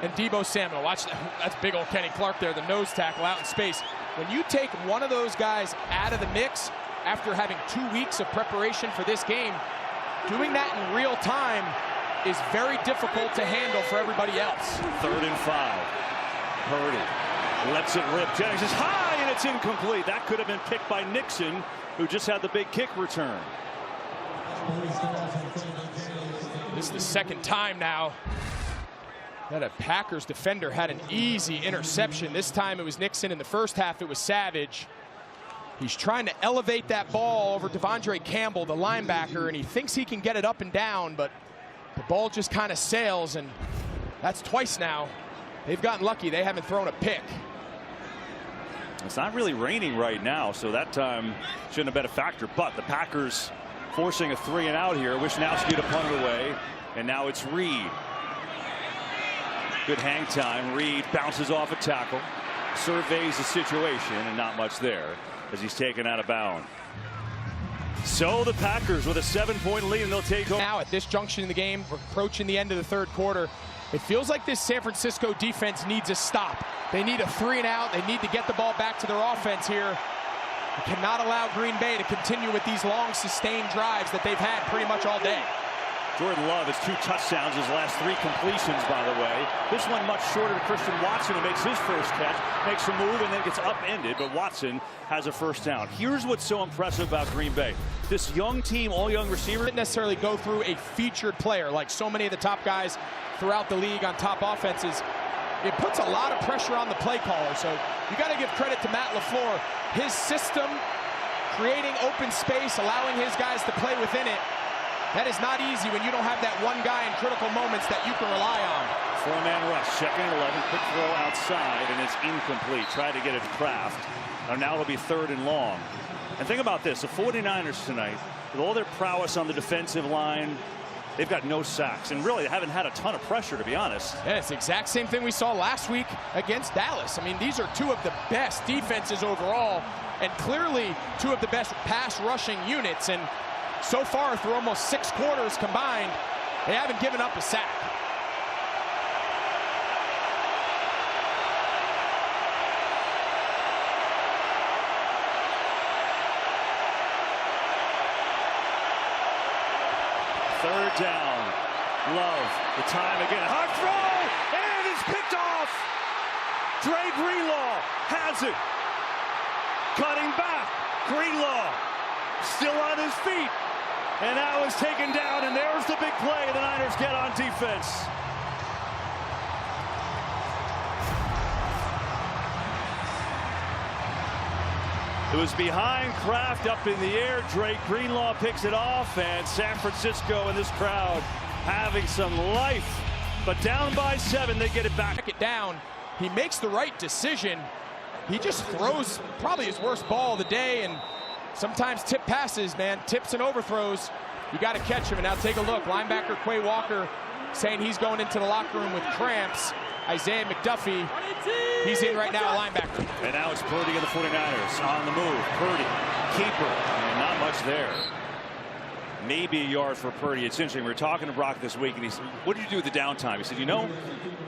and Deebo Samuel. Watch that. That's big old Kenny Clark there, the nose tackle out in space. When you take one of those guys out of the mix after having 2 weeks of preparation for this game, doing that in real time is very difficult to handle for everybody else. 3rd and 5. Purdy lets it rip. Jennings is high, and it's incomplete. That could have been picked by Nixon, who just had the big kick return. This is the 2nd time now That a Packers defender had an easy interception. This time it was Nixon. In the first half, it was Savage. He's trying to elevate that ball over Devondre Campbell, the linebacker, and he thinks he can get it up and down, but the ball just kind of sails, and that's twice now. They've gotten lucky. They haven't thrown a pick. It's not really raining right now, so that time shouldn't have been a factor, but the Packers forcing a 3-and-out here. Wisnowski to punt it away, and now it's Reed. Good hang time. Reed bounces off a tackle, surveys the situation, and not much there as he's taken out of bounds. So the Packers with a 7-point lead, and they'll take over. Now at this junction in the game, we're approaching the end of the third quarter. It feels like this San Francisco defense needs a stop. They need a 3-and-out. They need to get the ball back to their offense here. They cannot allow Green Bay to continue with these long sustained drives that they've had pretty much all day. Jordan Love has 2 touchdowns, his last 3 completions, by the way. This one much shorter to Christian Watson, who makes his first catch, makes a move, and then gets upended, but Watson has a first down. Here's what's so impressive about Green Bay. This young team, all young receivers, didn't necessarily go through a featured player like so many of the top guys throughout the league on top offenses. It puts a lot of pressure on the play caller, so you got to give credit to Matt LaFleur. His system, creating open space, allowing his guys to play within it. That is not easy when you don't have that one guy in critical moments that you can rely on. 4-man rush, second and 11, quick throw outside, and it's incomplete. Tried to get it to Kraft. Now it'll be 3rd and long. And think about this, the 49ers tonight, with all their prowess on the defensive line, they've got no sacks, and really they haven't had a ton of pressure, to be honest. Yeah, it's the exact same thing we saw last week against Dallas. I mean, these are 2 of the best defenses overall, and clearly 2 of the best pass rushing units. And so far, through almost 6 quarters combined, they haven't given up a sack. Third down. Love. The time again. Hard throw! And it's picked off! Dre Greenlaw has it. Cutting back. Greenlaw still on his feet. And now is taken down, and there's the big play the Niners get on defense. It was behind Kraft, up in the air. Drake Greenlaw picks it off, and San Francisco and this crowd having some life. But down by 7, they get it back. It down. He makes the right decision. He just throws probably his worst ball of the day, and sometimes tip passes, man, tips and overthrows. You got to catch him. And now take a look. Linebacker Quay Walker saying he's going into the locker room with cramps. Isaiah McDuffie, he's in right now, linebacker. And now it's Purdy and the 49ers on the move. Purdy, keeper, and not much there. Maybe a yard for Purdy. It's interesting. We were talking to Brock this week, and he said, what did you do with the downtime? He said, you know,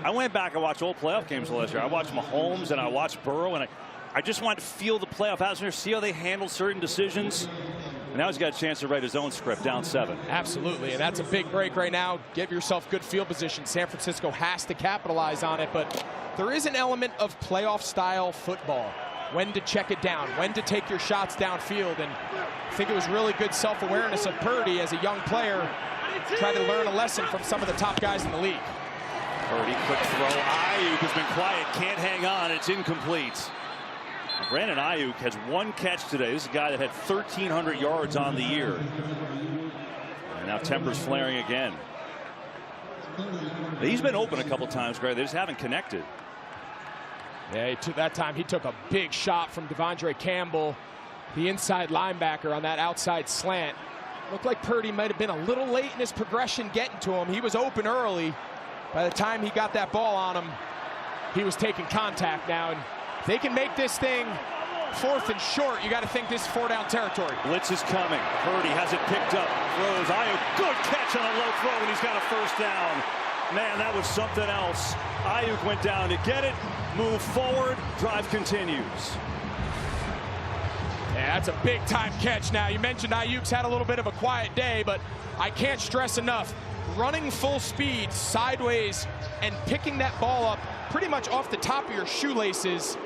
I went back and watched old playoff games last year. I watched Mahomes and I watched Burrow, and I just wanted to feel the playoff atmosphere, see how they handle certain decisions. And now he's got a chance to write his own script, down 7. Absolutely, and that's a big break right now. Give yourself good field position. San Francisco has to capitalize on it, but there is an element of playoff-style football. When to check it down, when to take your shots downfield, and I think it was really good self-awareness of Purdy as a young player, trying to learn a lesson from some of the top guys in the league. Purdy, quick throw. Ayuk has been quiet, can't hang on. It's incomplete. Brandon Ayuk has 1 catch today. This is a guy that had 1,300 yards on the year. And now tempers flaring again. He's been open a couple times, Greg. They just haven't connected. Yeah, that time he took a big shot from Devondre Campbell, the inside linebacker, on that outside slant. Looked like Purdy might have been a little late in his progression getting to him. He was open early. By the time he got that ball on him, he was taking contact now. And if they can make this thing 4th and short, you got to think this is 4-down territory. Blitz is coming. Purdy has it picked up. Throws. Ayuk, good catch on a low throw, and he's got a first down. Man, that was something else. Ayuk went down to get it, move forward, drive continues. Yeah, that's a big-time catch now. You mentioned Ayuk's had a little bit of a quiet day, but I can't stress enough. Running full speed sideways and picking that ball up pretty much off the top of your shoelaces.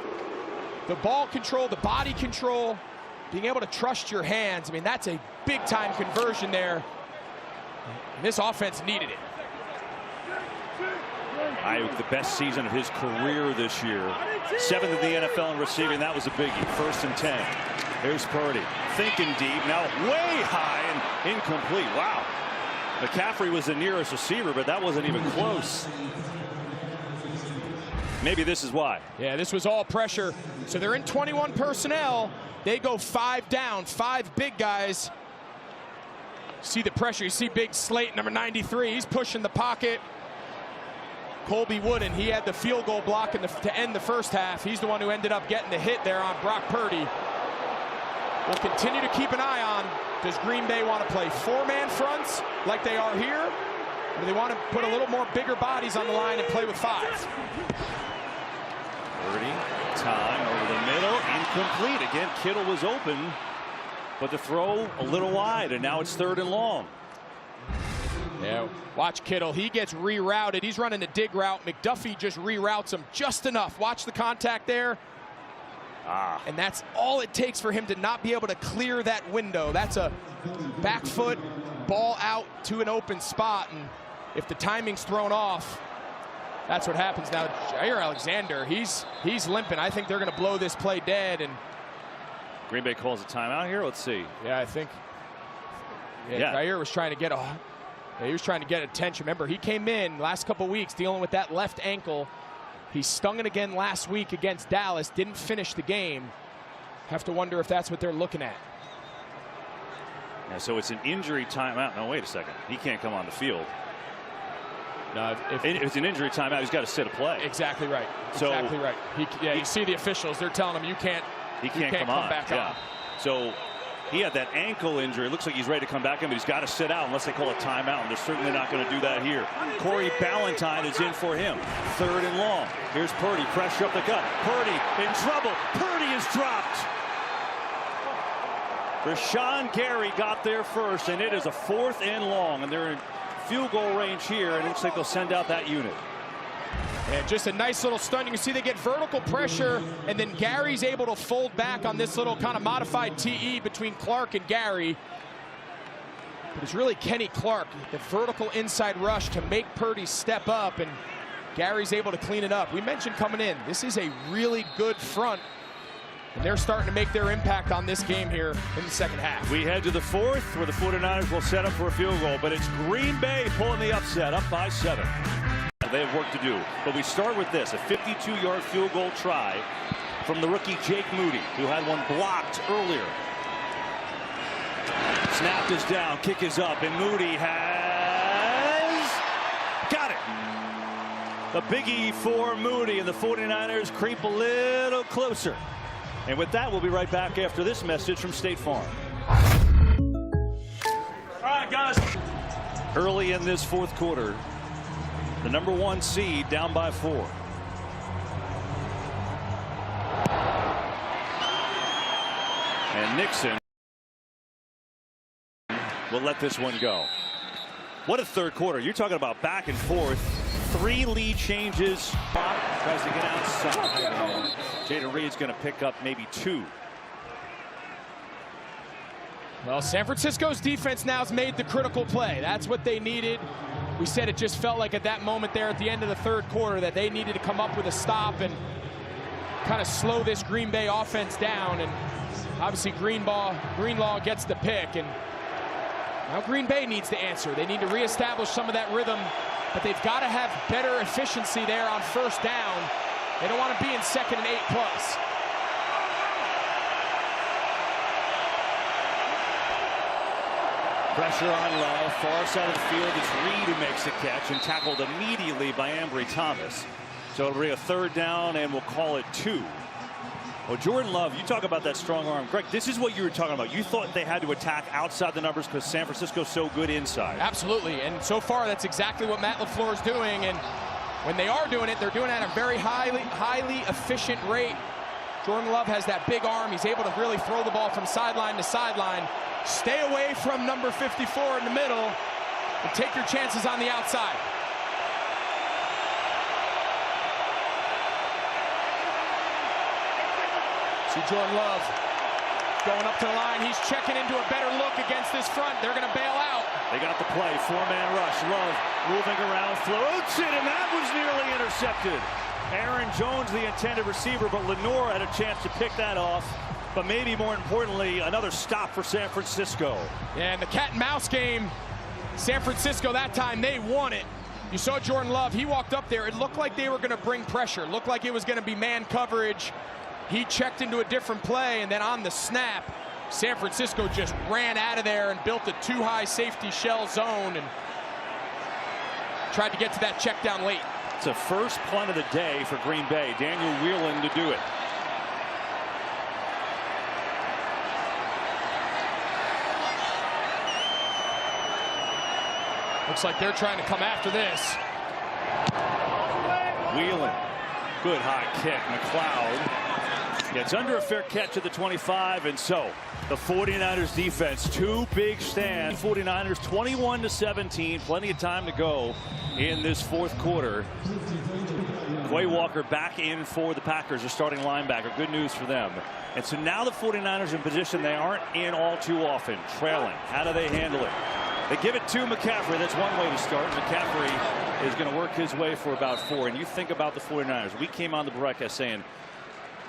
The ball control, the body control, being able to trust your hands. I mean, that's a big-time conversion there. And this offense needed it. Ayuk, the best season of his career this year. 7th in the NFL in receiving. That was a biggie. 1st and 10. Here's Purdy. Thinking deep. Now way high and incomplete. Wow. McCaffrey was the nearest receiver, but that wasn't even close. Maybe this is why. Yeah, this was all pressure. So they're in 21 personnel. They go 5 down, 5 big guys. See the pressure. You see big Slate, number 93. He's pushing the pocket. Colby Wooden, he had the field goal block to end the first half. He's the one who ended up getting the hit there on Brock Purdy. We'll continue to keep an eye on, does Green Bay want to play 4-man fronts like they are here? Or do they want to put a little more bigger bodies on the line and play with 5? Purdy, time over the middle, incomplete. Again, Kittle was open, but the throw a little wide, and now it's 3rd and long. Yeah, watch Kittle. He gets rerouted. He's running the dig route. McDuffie just reroutes him just enough. Watch the contact there. And that's all it takes for him to not be able to clear that window. That's a back foot ball out to an open spot. And if the timing's thrown off, that's what happens. Now, Jair Alexander, he's limping. I think they're going to blow this play dead. And Green Bay calls a timeout here. Let's see. Yeah, I think. Yeah. Jair was trying to get he was trying to get attention. Remember, he came in last couple weeks dealing with that left ankle. He stung it again last week against Dallas. Didn't finish the game. Have to wonder if that's what they're looking at. Yeah, so it's an injury timeout. No, wait a second. He can't come on the field. No, if it's an injury timeout, he's got to sit a play. Exactly right. So, exactly right. You see the officials. They're telling him you can't come back on. So he had that ankle injury. It looks like he's ready to come back in, but he's got to sit out unless they call a timeout, and they're certainly not going to do that here. Corey Ballantyne is in for him. 3rd and long. Here's Purdy. Pressure up the gut. Purdy in trouble. Purdy is dropped. Rashawn Gary got there first, and it is a 4th and long, and they're in field goal range here, and it looks like they'll send out that unit. And just a nice little stunt. You can see they get vertical pressure, and then Gary's able to fold back on this little kind of modified TE between Clark and Gary. But it's really Kenny Clark, the vertical inside rush to make Purdy step up, and Gary's able to clean it up. We mentioned coming in, this is a really good front, and they're starting to make their impact on this game here in the second half. We head to the 4th, where the 49ers will set up for a field goal, but it's Green Bay pulling the upset, up by 7. They have work to do, but we start with this, a 52-yard field goal try from the rookie Jake Moody, who had one blocked earlier. Snap is down, kick is up, and Moody has got it. The biggie for Moody, and the 49ers creep a little closer. And with that, we'll be right back after this message from State Farm. All right, guys. Early in this 4th quarter, the number 1 seed down by 4. And Nixon will let this one go. What a 3rd quarter. You're talking about back and forth. 3 lead changes. Pop tries to get outside. Jaden Reed's going to pick up maybe 2. Well, San Francisco's defense now has made the critical play. That's what they needed. We said it just felt like at that moment there at the end of the 3rd quarter that they needed to come up with a stop and kind of slow this Green Bay offense down. And obviously Greenlaw gets the pick. And now Green Bay needs to answer. They need to reestablish some of that rhythm, but they've got to have better efficiency there on 1st down. They don't want to be in 2nd and 8+. Pressure on Love, far side of the field. It's Reed who makes the catch and tackled immediately by Ambry Thomas. So it'll be a 3rd down, and we'll call it 2. Well, Jordan Love, you talk about that strong arm. Greg, this is what you were talking about. You thought they had to attack outside the numbers because San Francisco's so good inside. Absolutely, and so far that's exactly what Matt LaFleur is doing. And when they are doing it, they're doing it at a very highly efficient rate. Jordan Love has that big arm. He's able to really throw the ball from sideline to sideline. Stay away from number 54 in the middle and take your chances on the outside. See Jordan Love Going up to the line. He's checking into a better look against this front. They're going to bail out. They got the play. Four-man rush. Love moving around. Floats it, and that was nearly intercepted. Aaron Jones, the intended receiver, but Lenore had a chance to pick that off. But maybe more importantly, another stop for San Francisco. Yeah, and the cat and mouse game, San Francisco that time, they won it. You saw Jordan Love. He walked up there. It looked like they were going to bring pressure. It looked like it was going to be man coverage. He checked into a different play, and then on the snap, San Francisco just ran out of there and built a too-high safety shell zone and tried to get to that check down late. It's a first punt of the day for Green Bay. Daniel Whelan to do it. Looks like they're trying to come after this. Whelan, good high kick. McLeod gets under a fair catch at the 25, and so the 49ers defense, two big stands. 49ers 21-17, plenty of time to go in this fourth quarter. Quay Walker back in for the Packers, a starting linebacker. Good news for them. And so now the 49ers in position they aren't in all too often, trailing. How do they handle it? They give it to McCaffrey. That's one way to start. McCaffrey is going to work his way for about 4. And you think about the 49ers. We came on the broadcast saying,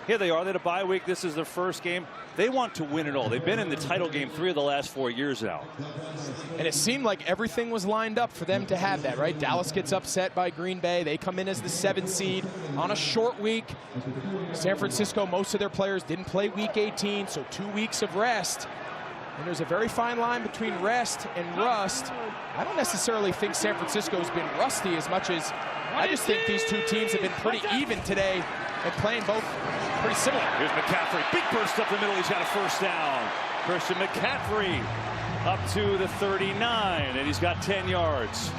here they are. They had a bye week. This is their first game. They want to win it all. They've been in the title game 3 of the last 4 years now. And it seemed like everything was lined up for them to have that, right? Dallas gets upset by Green Bay. They come in as the 7th seed on a short week. San Francisco, most of their players didn't play week 18, so 2 weeks of rest. And there's a very fine line between rest and rust. I don't necessarily think San Francisco's been rusty as much as I just think these two teams have been pretty even today and playing both pretty similar. Here's McCaffrey. Big burst up the middle. He's got a first down. Christian McCaffrey up to the 39, and he's got 10 yards.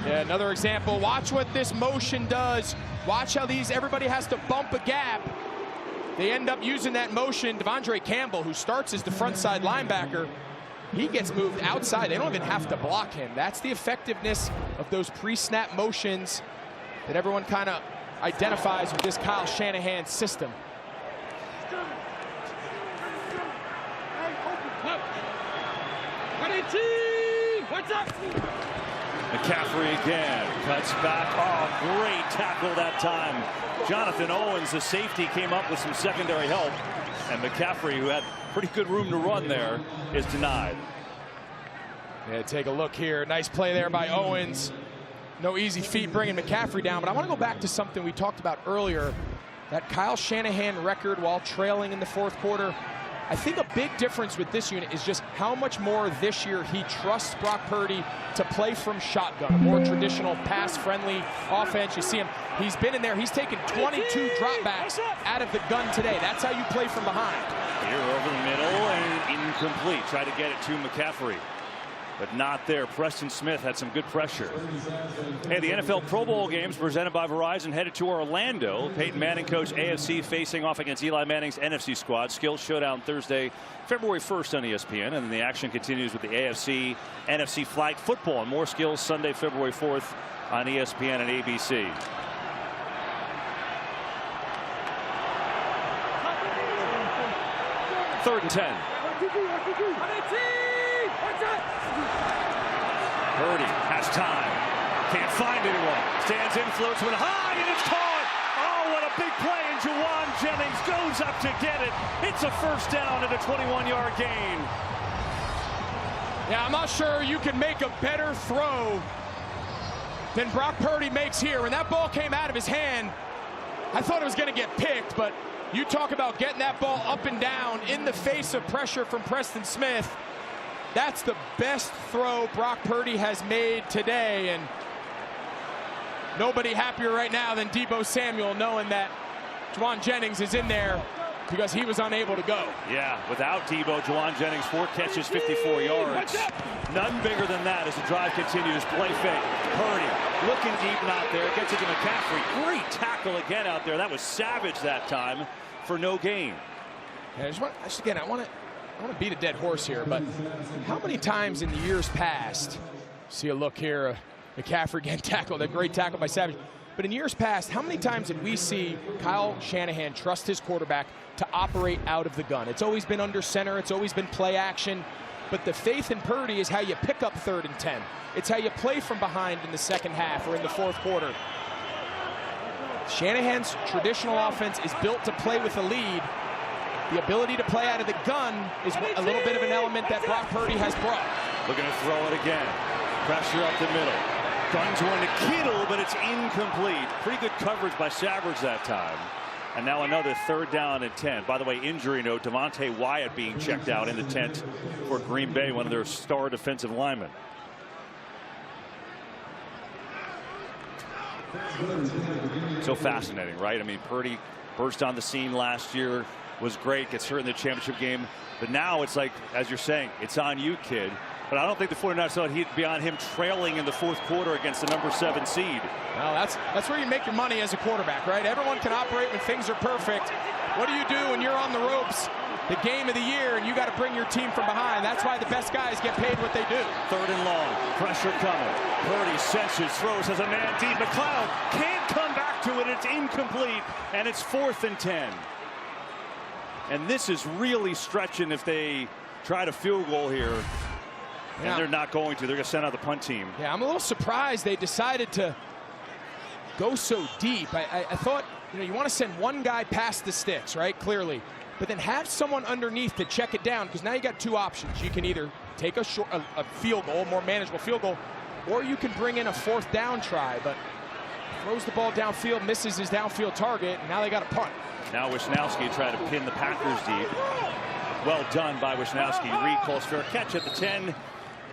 Yeah, another example. Watch what this motion does. Watch how everybody has to bump a gap. They end up using that motion. Devondre Campbell, who starts as the front side linebacker, he gets moved outside. They don't even have to block him. That's the effectiveness of those pre-snap motions that everyone kind of identifies with this Kyle Shanahan system. McCaffrey again cuts back. Oh, great tackle that time. Jonathan Owens, the safety, came up with some secondary help, and McCaffrey, who had pretty good room to run there, is denied. Yeah, take a look here. Nice play there by Owens. No easy feat bringing McCaffrey down, but I want to go back to something we talked about earlier, that Kyle Shanahan record while trailing in the fourth quarter. I think a big difference with this unit is just how much more this year he trusts Brock Purdy to play from shotgun, a more traditional pass-friendly offense. You see him, he's been in there, he's taken 22 dropbacks out of the gun today. That's how you play from behind. Here over the middle and incomplete. Try to get it to McCaffrey, but not there. Preston Smith had some good pressure. Hey, the NFL Pro Bowl games presented by Verizon headed to Orlando. Peyton Manning coach AFC facing off against Eli Manning's NFC squad. Skills Showdown Thursday, February 1st on ESPN. And then the action continues with the AFC, NFC flag football and more Skills Sunday, February 4th on ESPN and ABC. Third and 10. Purdy has time. Can't find anyone. Stands in, floats with high, and it's caught. Oh, what a big play. And Juwan Jennings goes up to get it. It's a first down and a 21-yard gain. Yeah, I'm not sure you can make a better throw than Brock Purdy makes here. When that ball came out of his hand, I thought it was going to get picked, but you talk about getting that ball up and down in the face of pressure from Preston Smith. That's the best throw Brock Purdy has made today, and nobody happier right now than Deebo Samuel knowing that Juwan Jennings is in there because he was unable to go. Yeah, without Deebo, Juwan Jennings, 4 catches, 54 yards. None bigger than that as the drive continues. Play fake. Purdy looking deep, not there. Gets it to McCaffrey. Great tackle again out there. That was savage that time for no gain. Yeah, I want to beat a dead horse here, but how many times in the years past, see a look here, McCaffrey getting tackled, a great tackle by Savage. But in years past, how many times did we see Kyle Shanahan trust his quarterback to operate out of the gun? It's always been under center. It's always been play action. But the faith in Purdy is how you pick up 3rd and 10. It's how you play from behind in the second half or in the 4th quarter. Shanahan's traditional offense is built to play with a lead. The ability to play out of the gun is a little bit of an element that Brock Purdy has brought. Looking to throw it again. Pressure up the middle. Guns one to Kittle, but it's incomplete. Pretty good coverage by Savage that time. And now another 3rd down and 10. By the way, injury note, Devontae Wyatt being checked out in the tent for Green Bay, one of their star defensive linemen. So fascinating, right? I mean, Purdy burst on the scene last year, was great, gets hurt in the championship game. But now it's like, as you're saying, it's on you, kid. But I don't think the 49ers thought he'd be on him trailing in the 4th quarter against the number 7 seed. Well, that's where you make your money as a quarterback, right? Everyone can operate when things are perfect. What do you do when you're on the ropes, the game of the year, and you got to bring your team from behind? That's why the best guys get paid what they do. 3rd and long, pressure coming. Purdy senses, throws as a man deep. McLeod can't come back to it. It's incomplete, and it's 4th and 10. And this is really stretching if they try to field goal here. And they're not going to. They're going to send out the punt team. Yeah, I'm a little surprised they decided to go so deep. I thought, you want to send one guy past the sticks, right? Clearly. But then have someone underneath to check it down, because now you got 2 options. You can either take a field goal, a more manageable field goal, or you can bring in a 4th down try. But throws the ball downfield, misses his downfield target, and now they got a punt. Now Wisnowski tried to pin the Packers deep. Well done by Wisnowski. Reed calls fair catch at the 10.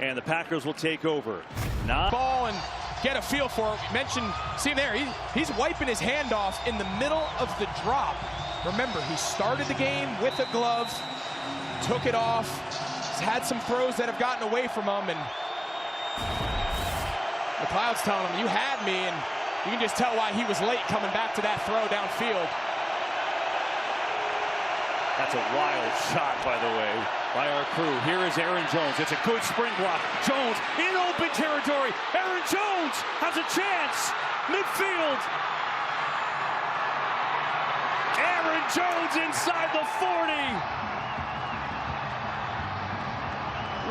And the Packers will take over. Ball and get a feel for it. We mentioned, see him there, he's wiping his hand off in the middle of the drop. Remember, he started the game with a glove, took it off. He's had some throws that have gotten away from him, and McLeod's telling him, you had me, and you can just tell why he was late coming back to that throw downfield. That's a wild shot, by the way, by our crew. Here is Aaron Jones. It's a good spring block. Jones in open territory. Aaron Jones has a chance. Midfield. Aaron Jones inside the 40.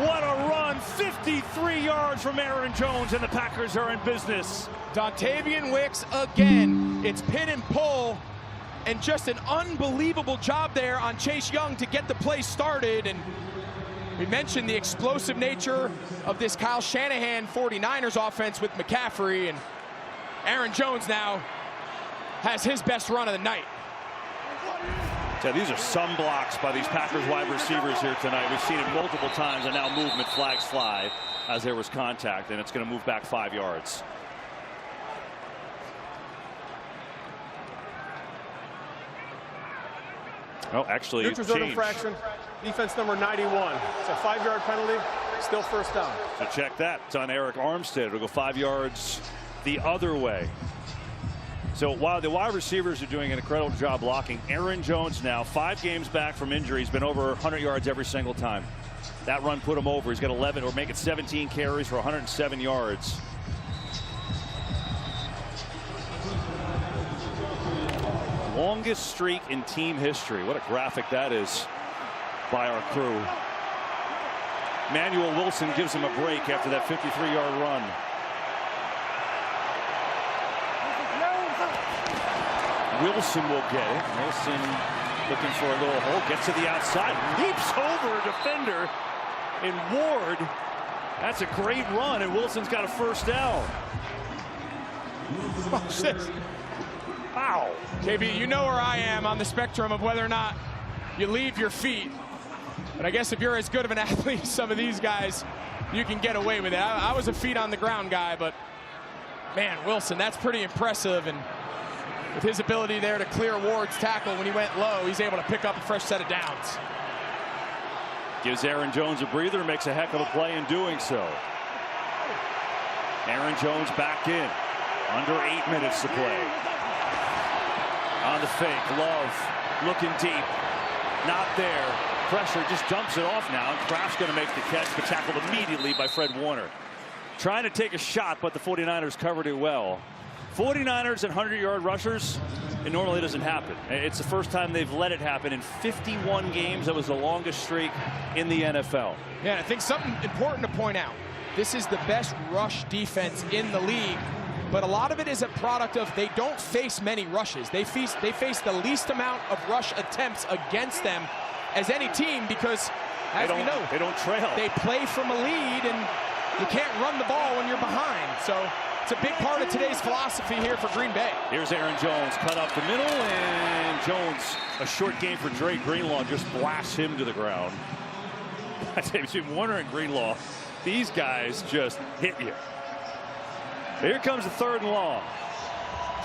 What a run. 53 yards from Aaron Jones, and the Packers are in business. Dontavian Wicks again. It's pin and pull. And just an unbelievable job there on Chase Young to get the play started. And we mentioned the explosive nature of this Kyle Shanahan 49ers offense with McCaffrey. And Aaron Jones now has his best run of the night. So these are some blocks by these Packers wide receivers here tonight. We've seen it multiple times, and now movement flags fly as there was contact, and it's going to move back 5 yards. Oh, actually, neutral zone infraction, defense number 91. It's a 5-yard penalty, still 1st down. So check that. It's on Eric Armstead. It'll go 5 yards the other way. So while the wide receivers are doing an incredible job blocking, Aaron Jones now 5 games back from injury. He's been over 100 yards every single time. That run put him over. He's got 11 or make it 17 carries for 107 yards. Longest streak in team history. What a graphic that is by our crew. Manuel Wilson gives him a break after that 53-yard run. Wilson will get it. Wilson looking for a little hole. Gets to the outside. Leaps over a defender in Ward. That's a great run, and Wilson's got a 1st down. Watch this. Wow. KB, you know where I am on the spectrum of whether or not you leave your feet. But I guess if you're as good of an athlete as some of these guys, you can get away with it. I was a feet on the ground guy, but man, Wilson, that's pretty impressive. And with his ability there to clear Ward's tackle when he went low, he's able to pick up a fresh set of downs. Gives Aaron Jones a breather, makes a heck of a play in doing so. Aaron Jones back in. Under 8 minutes to play. On the fake, Love looking deep. Not there. Pressure just dumps it off now. And Kraft's going to make the catch, but tackled immediately by Fred Warner. Trying to take a shot, but the 49ers covered it well. 49ers and 100-yard rushers, it normally doesn't happen. It's the first time they've let it happen in 51 games. That was the longest streak in the NFL. Yeah, and I think something important to point out. This is the best rush defense in the league, but a lot of it is a product of they don't face many rushes. They face the least amount of rush attempts against them as any team because, as we know, they don't trail. They play from a lead, and you can't run the ball when you're behind. So it's a big part of today's philosophy here for Green Bay. Here's Aaron Jones, cut up the middle, and Jones, a short game for Dre Greenlaw, just blasts him to the ground. I've been wondering, Greenlaw, these guys just hit you. Here comes the 3rd and long.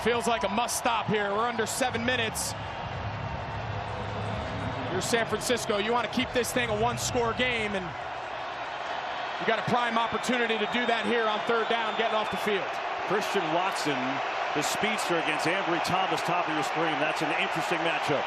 Feels like a must stop here. We're under 7 minutes. You're San Francisco. You want to keep this thing a 1-score game, and you got a prime opportunity to do that here on 3rd down, getting off the field. Christian Watson, the speedster, against Ambry Thomas, top of your screen. That's an interesting matchup.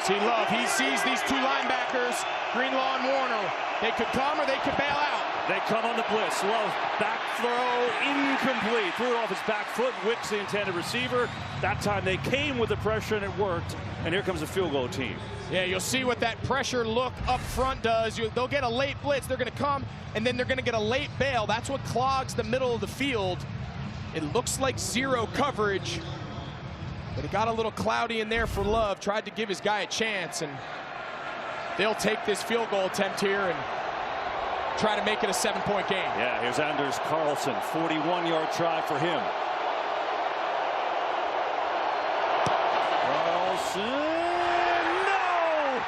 See Love, he sees these 2 linebackers, Greenlaw and Warner. They could come or they could bail out. They come on the blitz. Love, back throw, incomplete. Threw it off his back foot. Wicks, the intended receiver. That time they came with the pressure and it worked. And here comes the field goal team. Yeah, you'll see what that pressure look up front does. They'll get a late blitz. They're going to come, and then they're going to get a late bail. That's what clogs the middle of the field. It looks like 0 coverage, but it got a little cloudy in there for Love. Tried to give his guy a chance, and they'll take this field goal attempt here and try to make it a 7-point game. Yeah, here's Anders Carlson, 41-yard try for him. Carlson, no!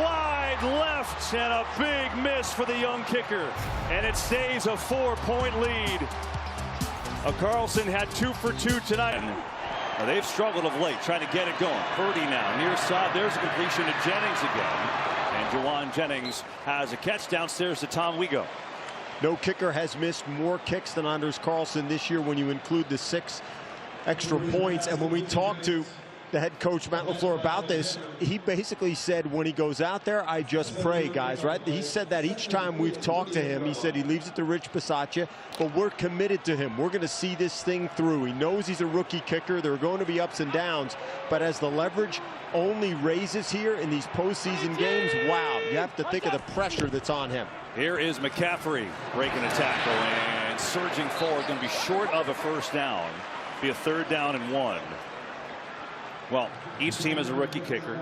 Wide left, and a big miss for the young kicker. And it stays a 4-point lead. Carlson had 2 for 2 tonight. Now they've struggled of late, trying to get it going. Purdy now, near side. There's a completion to Jennings again. And Juwan Jennings has a catch downstairs to Tom Wego. No kicker has missed more kicks than Anders Carlson this year when you include the 6 extra points. And when we talked to the head coach, Matt LaFleur, about this, he basically said when he goes out there, I just pray, guys, right? He said that each time we've talked to him. He said he leaves it to Rich Bisaccia, but we're committed to him. We're going to see this thing through. He knows he's a rookie kicker. There are going to be ups and downs, but as the leverage only raises here in these postseason games, wow, you have to think of the pressure that's on him. Here is McCaffrey breaking a tackle and surging forward. Going to be short of a 1st down. Be a 3rd down and 1. Well, each team has a rookie kicker.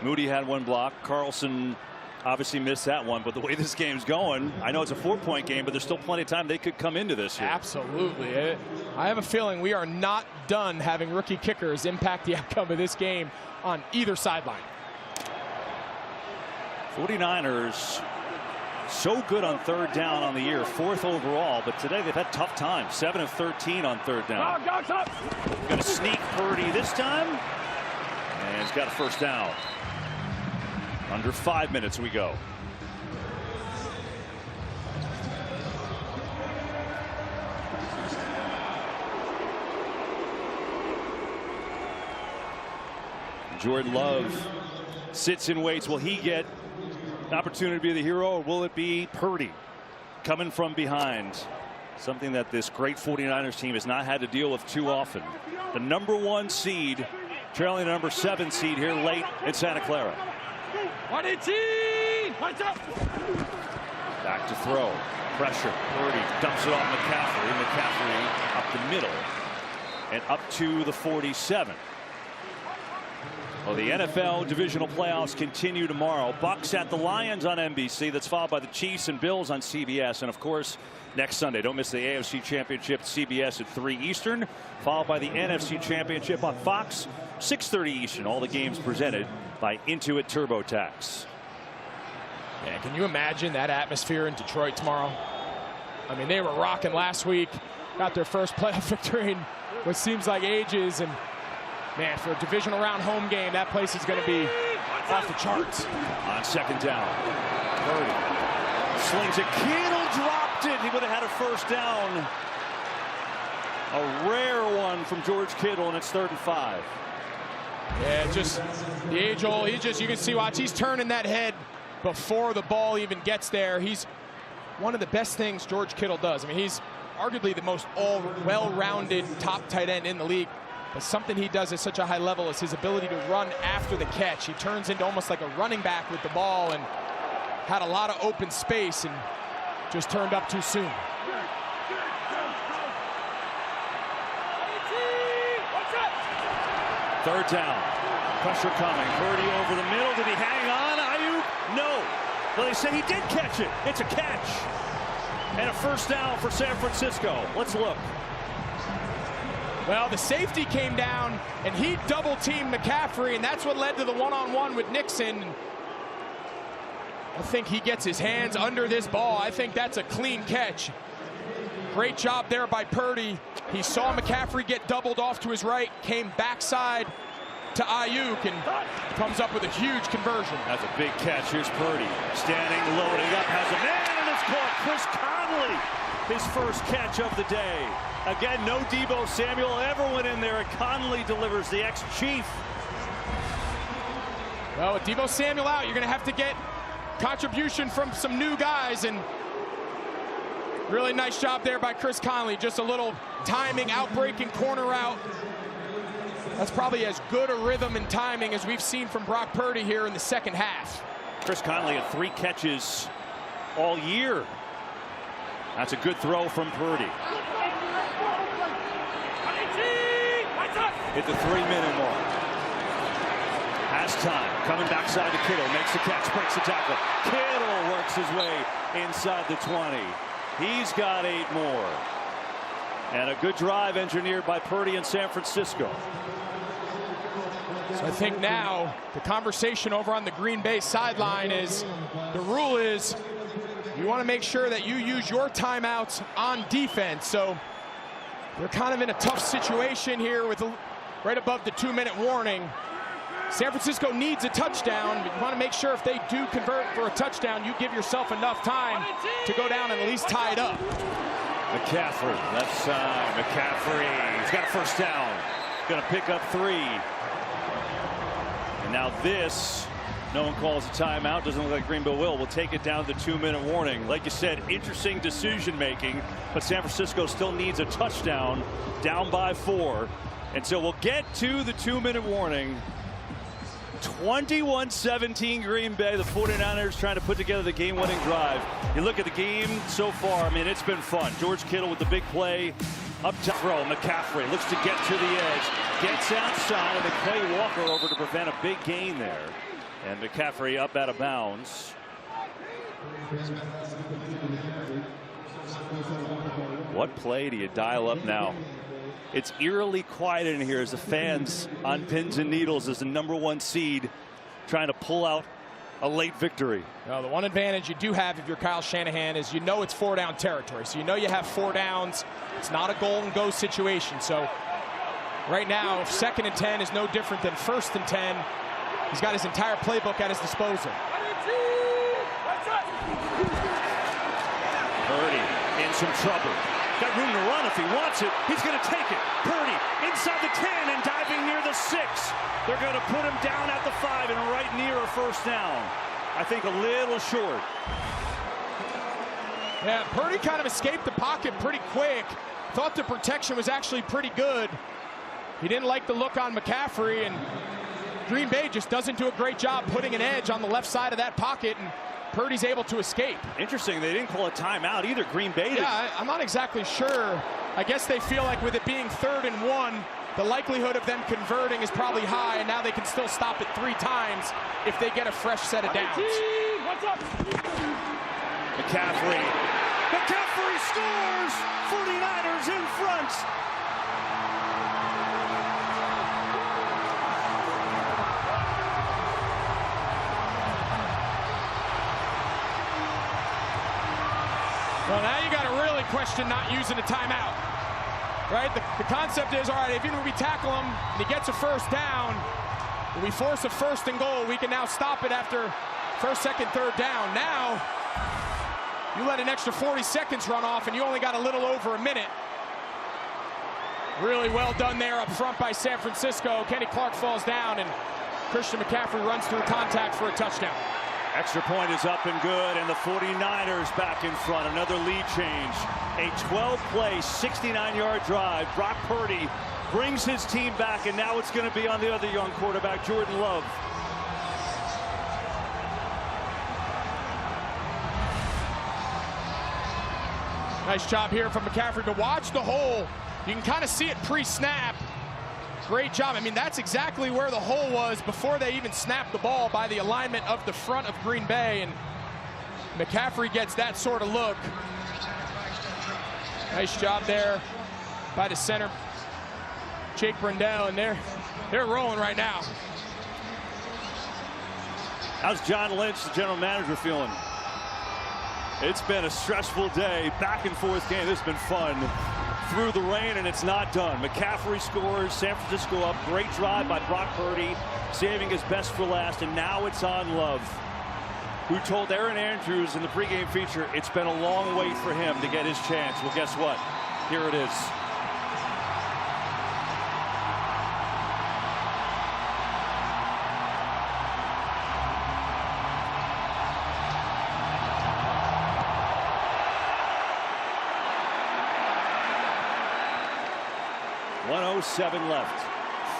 Moody had 1 block. Carlson obviously missed that one. But the way this game's going, I know it's a 4-point game, but there's still plenty of time they could come into this here. Absolutely. I have a feeling we are not done having rookie kickers impact the outcome of this game on either sideline. 49ers so good on 3rd down on the year, 4th overall, but today they've had tough times. 7 of 13 on 3rd down. Going to sneak Purdy this time, and he's got a 1st down. Under 5 minutes we go. Jordan Love sits and waits. Will he get an opportunity to be the hero, or will it be Purdy coming from behind? Something that this great 49ers team has not had to deal with too often. The #1 seed trailing the #7 seed here late in Santa Clara. 118! Back to throw. Pressure. Purdy dumps it off McCaffrey. McCaffrey up the middle and up to the 47. Well, the NFL divisional playoffs continue tomorrow. Bucks at the Lions on NBC. That's followed by the Chiefs and Bills on CBS. And, of course, next Sunday, don't miss the AFC Championship, CBS at 3 Eastern, followed by the NFC Championship on Fox, 6:30 Eastern. All the games presented by Intuit TurboTax. Yeah, can you imagine that atmosphere in Detroit tomorrow? I mean, they were rocking last week, got their first playoff victory in what seems like ages, and man, for a divisional round home game, that place is going to be off the charts. On 2nd down, Purdy slings it. Kittle dropped it. He would have had a 1st down. A rare one from George Kittle, and it's 3rd and 5. Yeah, just the age-old. You can see, watch, he's turning that head before the ball even gets there. He's one of the best things George Kittle does. I mean, he's arguably the most well-rounded top tight end in the league. But something he does at such a high level is his ability to run after the catch. He turns into almost like a running back with the ball and had a lot of open space and just turned up too soon. Third down. Pressure coming. Purdy over the middle. Did he hang on? Ayuk? No. Well, they say he did catch it. It's a catch. And a first down for San Francisco. Let's look. Well, the safety came down, and he double-teamed McCaffrey, and that's what led to the one-on-one with Nixon. I think he gets his hands under this ball. I think that's a clean catch. Great job there by Purdy. He saw McCaffrey get doubled off to his right, came backside to Ayuk, and comes up with a huge conversion. That's a big catch. Here's Purdy standing, loading up, has a man, and it's caught. Chris Conley, his first catch of the day. Again, no Deebo Samuel ever went in there, and Conley delivers, the ex-Chief. Well, with Deebo Samuel out, you're going to have to get contribution from some new guys, and really nice job there by Chris Conley. Just a little timing, outbreaking corner route. That's probably as good a rhythm and timing as we've seen from Brock Purdy here in the second half. Chris Conley had 3 catches all year. That's a good throw from Purdy. Hit the 3-minute mark. Has time. Coming backside to Kittle. Makes the catch. Breaks the tackle. Kittle works his way inside the 20. He's got 8 more. And a good drive engineered by Purdy in San Francisco. So I think now the conversation over on the Green Bay sideline is, the rule is you want to make sure that you use your timeouts on defense. So they're kind of in a tough situation here with right above the 2-minute warning. San Francisco needs a touchdown. You want to make sure if they do convert for a touchdown, you give yourself enough time to go down and at least tie it up. McCaffrey, left side. McCaffrey, he's got a first down. Going to pick up 3. And now this, no one calls a timeout. Doesn't look like Green Bay will. We'll take it down to 2-minute warning. Like you said, interesting decision making, but San Francisco still needs a touchdown, down by 4. And so we'll get to the 2-minute warning. 21-17 Green Bay. The 49ers trying to put together the game-winning drive. You look at the game so far, I mean, it's been fun. George Kittle with the big play. Up top throw. McCaffrey looks to get to the edge. Gets outside, and McClay Walker over to prevent a big gain there. And McCaffrey up out of bounds. What play do you dial up now? It's eerily quiet in here as the fans on pins and needles as the #1 seed trying to pull out a late victory. Well, the one advantage you do have if you're Kyle Shanahan is you know it's 4-down territory. So you know you have 4 downs. It's not a goal and go situation. So right now, 2nd and 10 is no different than 1st and 10. He's got his entire playbook at his disposal. Purdy in some trouble. Got room to run if he wants it. He's going to take it. Purdy inside the 10 and diving near the 6. They're going to put him down at the 5 and right near a first down. I think a little short. Yeah, Purdy kind of escaped the pocket pretty quick. Thought the protection was actually pretty good. He didn't like the look on McCaffrey, and Green Bay just doesn't do a great job putting an edge on the left side of that pocket, and Purdy's able to escape. Interesting, they didn't call a timeout either. Green Bay did. Yeah, I'm not exactly sure. I guess they feel like with it being 3rd and 1, the likelihood of them converting is probably high, and now they can still stop it 3 times if they get a fresh set of downs. McCaffrey. McCaffrey scores! 49ers in front. Well, now you got to really question not using a timeout, right? The concept is, all right, even when we tackle him and he gets a first down, when we force a 1st and goal, we can now stop it after 1st, 2nd, 3rd down. Now, you let an extra 40 seconds run off and you only got a little over a minute. Really well done there up front by San Francisco. Kenny Clark falls down and Christian McCaffrey runs through contact for a touchdown. Extra point is up and good, and the 49ers back in front. Another lead change. A 12-play, 69-yard drive. Brock Purdy brings his team back, and now it's going to be on the other young quarterback, Jordan Love. Nice job here from McCaffrey to watch the hole. You can kind of see it pre-snap. Great job. I mean, that's exactly where the hole was before they even snapped the ball by the alignment of the front of Green Bay. And McCaffrey gets that sort of look. Nice job there by the center, Jake Brendel, and they're rolling right now. How's John Lynch, the general manager, feeling? It's been a stressful day, back and forth game. This has been fun through the rain, and it's not done. McCaffrey scores, San Francisco up. Great drive by Brock Purdy, saving his best for last, and now it's on Love, who told Aaron Andrews in the pregame feature it's been a long wait for him to get his chance. Well, guess what? Here it is. .107 left.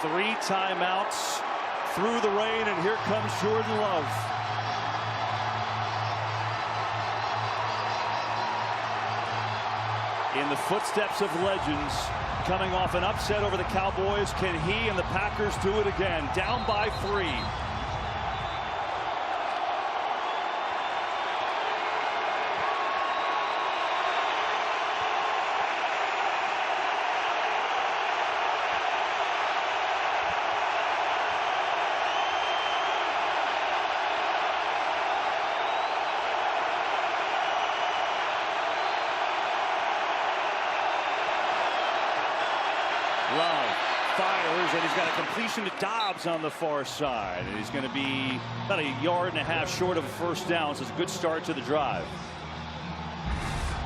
3 timeouts through the rain, and here comes Jordan Love. In the footsteps of legends, coming off an upset over the Cowboys, can he and the Packers do it again? Down by 3. Love fires, and he's got a completion to Dobbs on the far side. And he's going to be about 1.5 yards short of a first down, so it's a good start to the drive.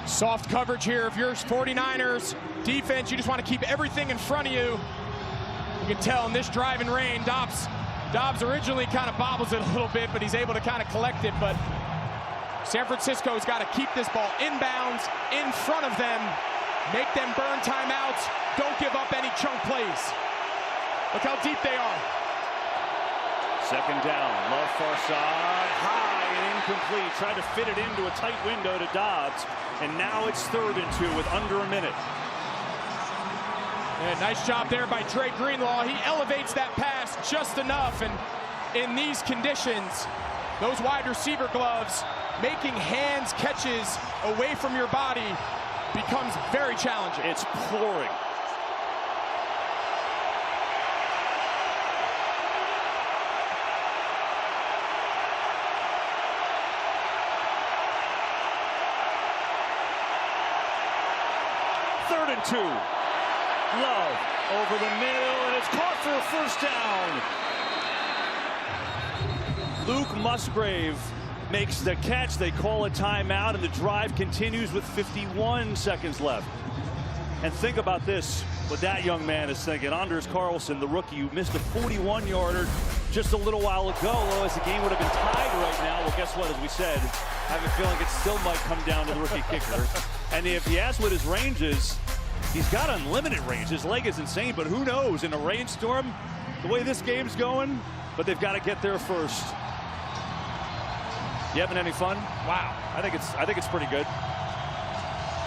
Soft coverage here of your 49ers defense. You just want to keep everything in front of you. You can tell in this driving rain, Dobbs originally kind of bobbles it a little bit, but he's able to kind of collect it. But San Francisco's got to keep this ball inbounds, in front of them, make them burn timeouts. Don't give up any chunk plays. Look how deep they are. Second down, Love far side, high and incomplete. Tried to fit it into a tight window to Dobbs, and now it's 3rd and 2 with under a minute. And nice job there by Dre Greenlaw. He elevates that pass just enough, and in these conditions, those wide receiver gloves, making hands catches away from your body becomes very challenging. It's pouring. Third and 2. Love over the middle, and it's caught for a first down. Luke Musgrave makes the catch. They call a timeout, and the drive continues with 51 seconds left. And think about this, what that young man is thinking. Anders Carlson, the rookie, who missed a 41-yarder just a little while ago. Otherwise, the game would have been tied right now. Well, guess what? As we said, I have a feeling it still might come down to the rookie kicker. And if you ask what his range is, he's got unlimited range. His leg is insane, but who knows? In a rainstorm, the way this game's going, but they've got to get there first. You having any fun? Wow. I think it's pretty good.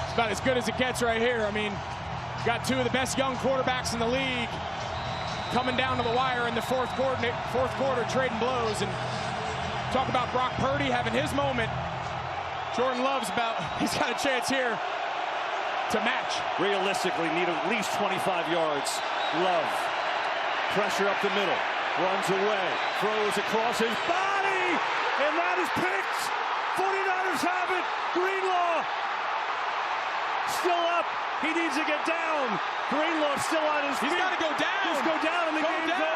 It's about as good as it gets right here. I mean, got 2 of the best young quarterbacks in the league coming down to the wire in the fourth quarter, trading blows. And talk about Brock Purdy having his moment. Jordan Love's he's got a chance here to match. Realistically, need at least 25 yards. Love, pressure up the middle, runs away, throws across his body, and that is picked. 49ers have it. Greenlaw still up. He needs to get down. Greenlaw still on his feet. He's got to go down. Just go down, and the game goes.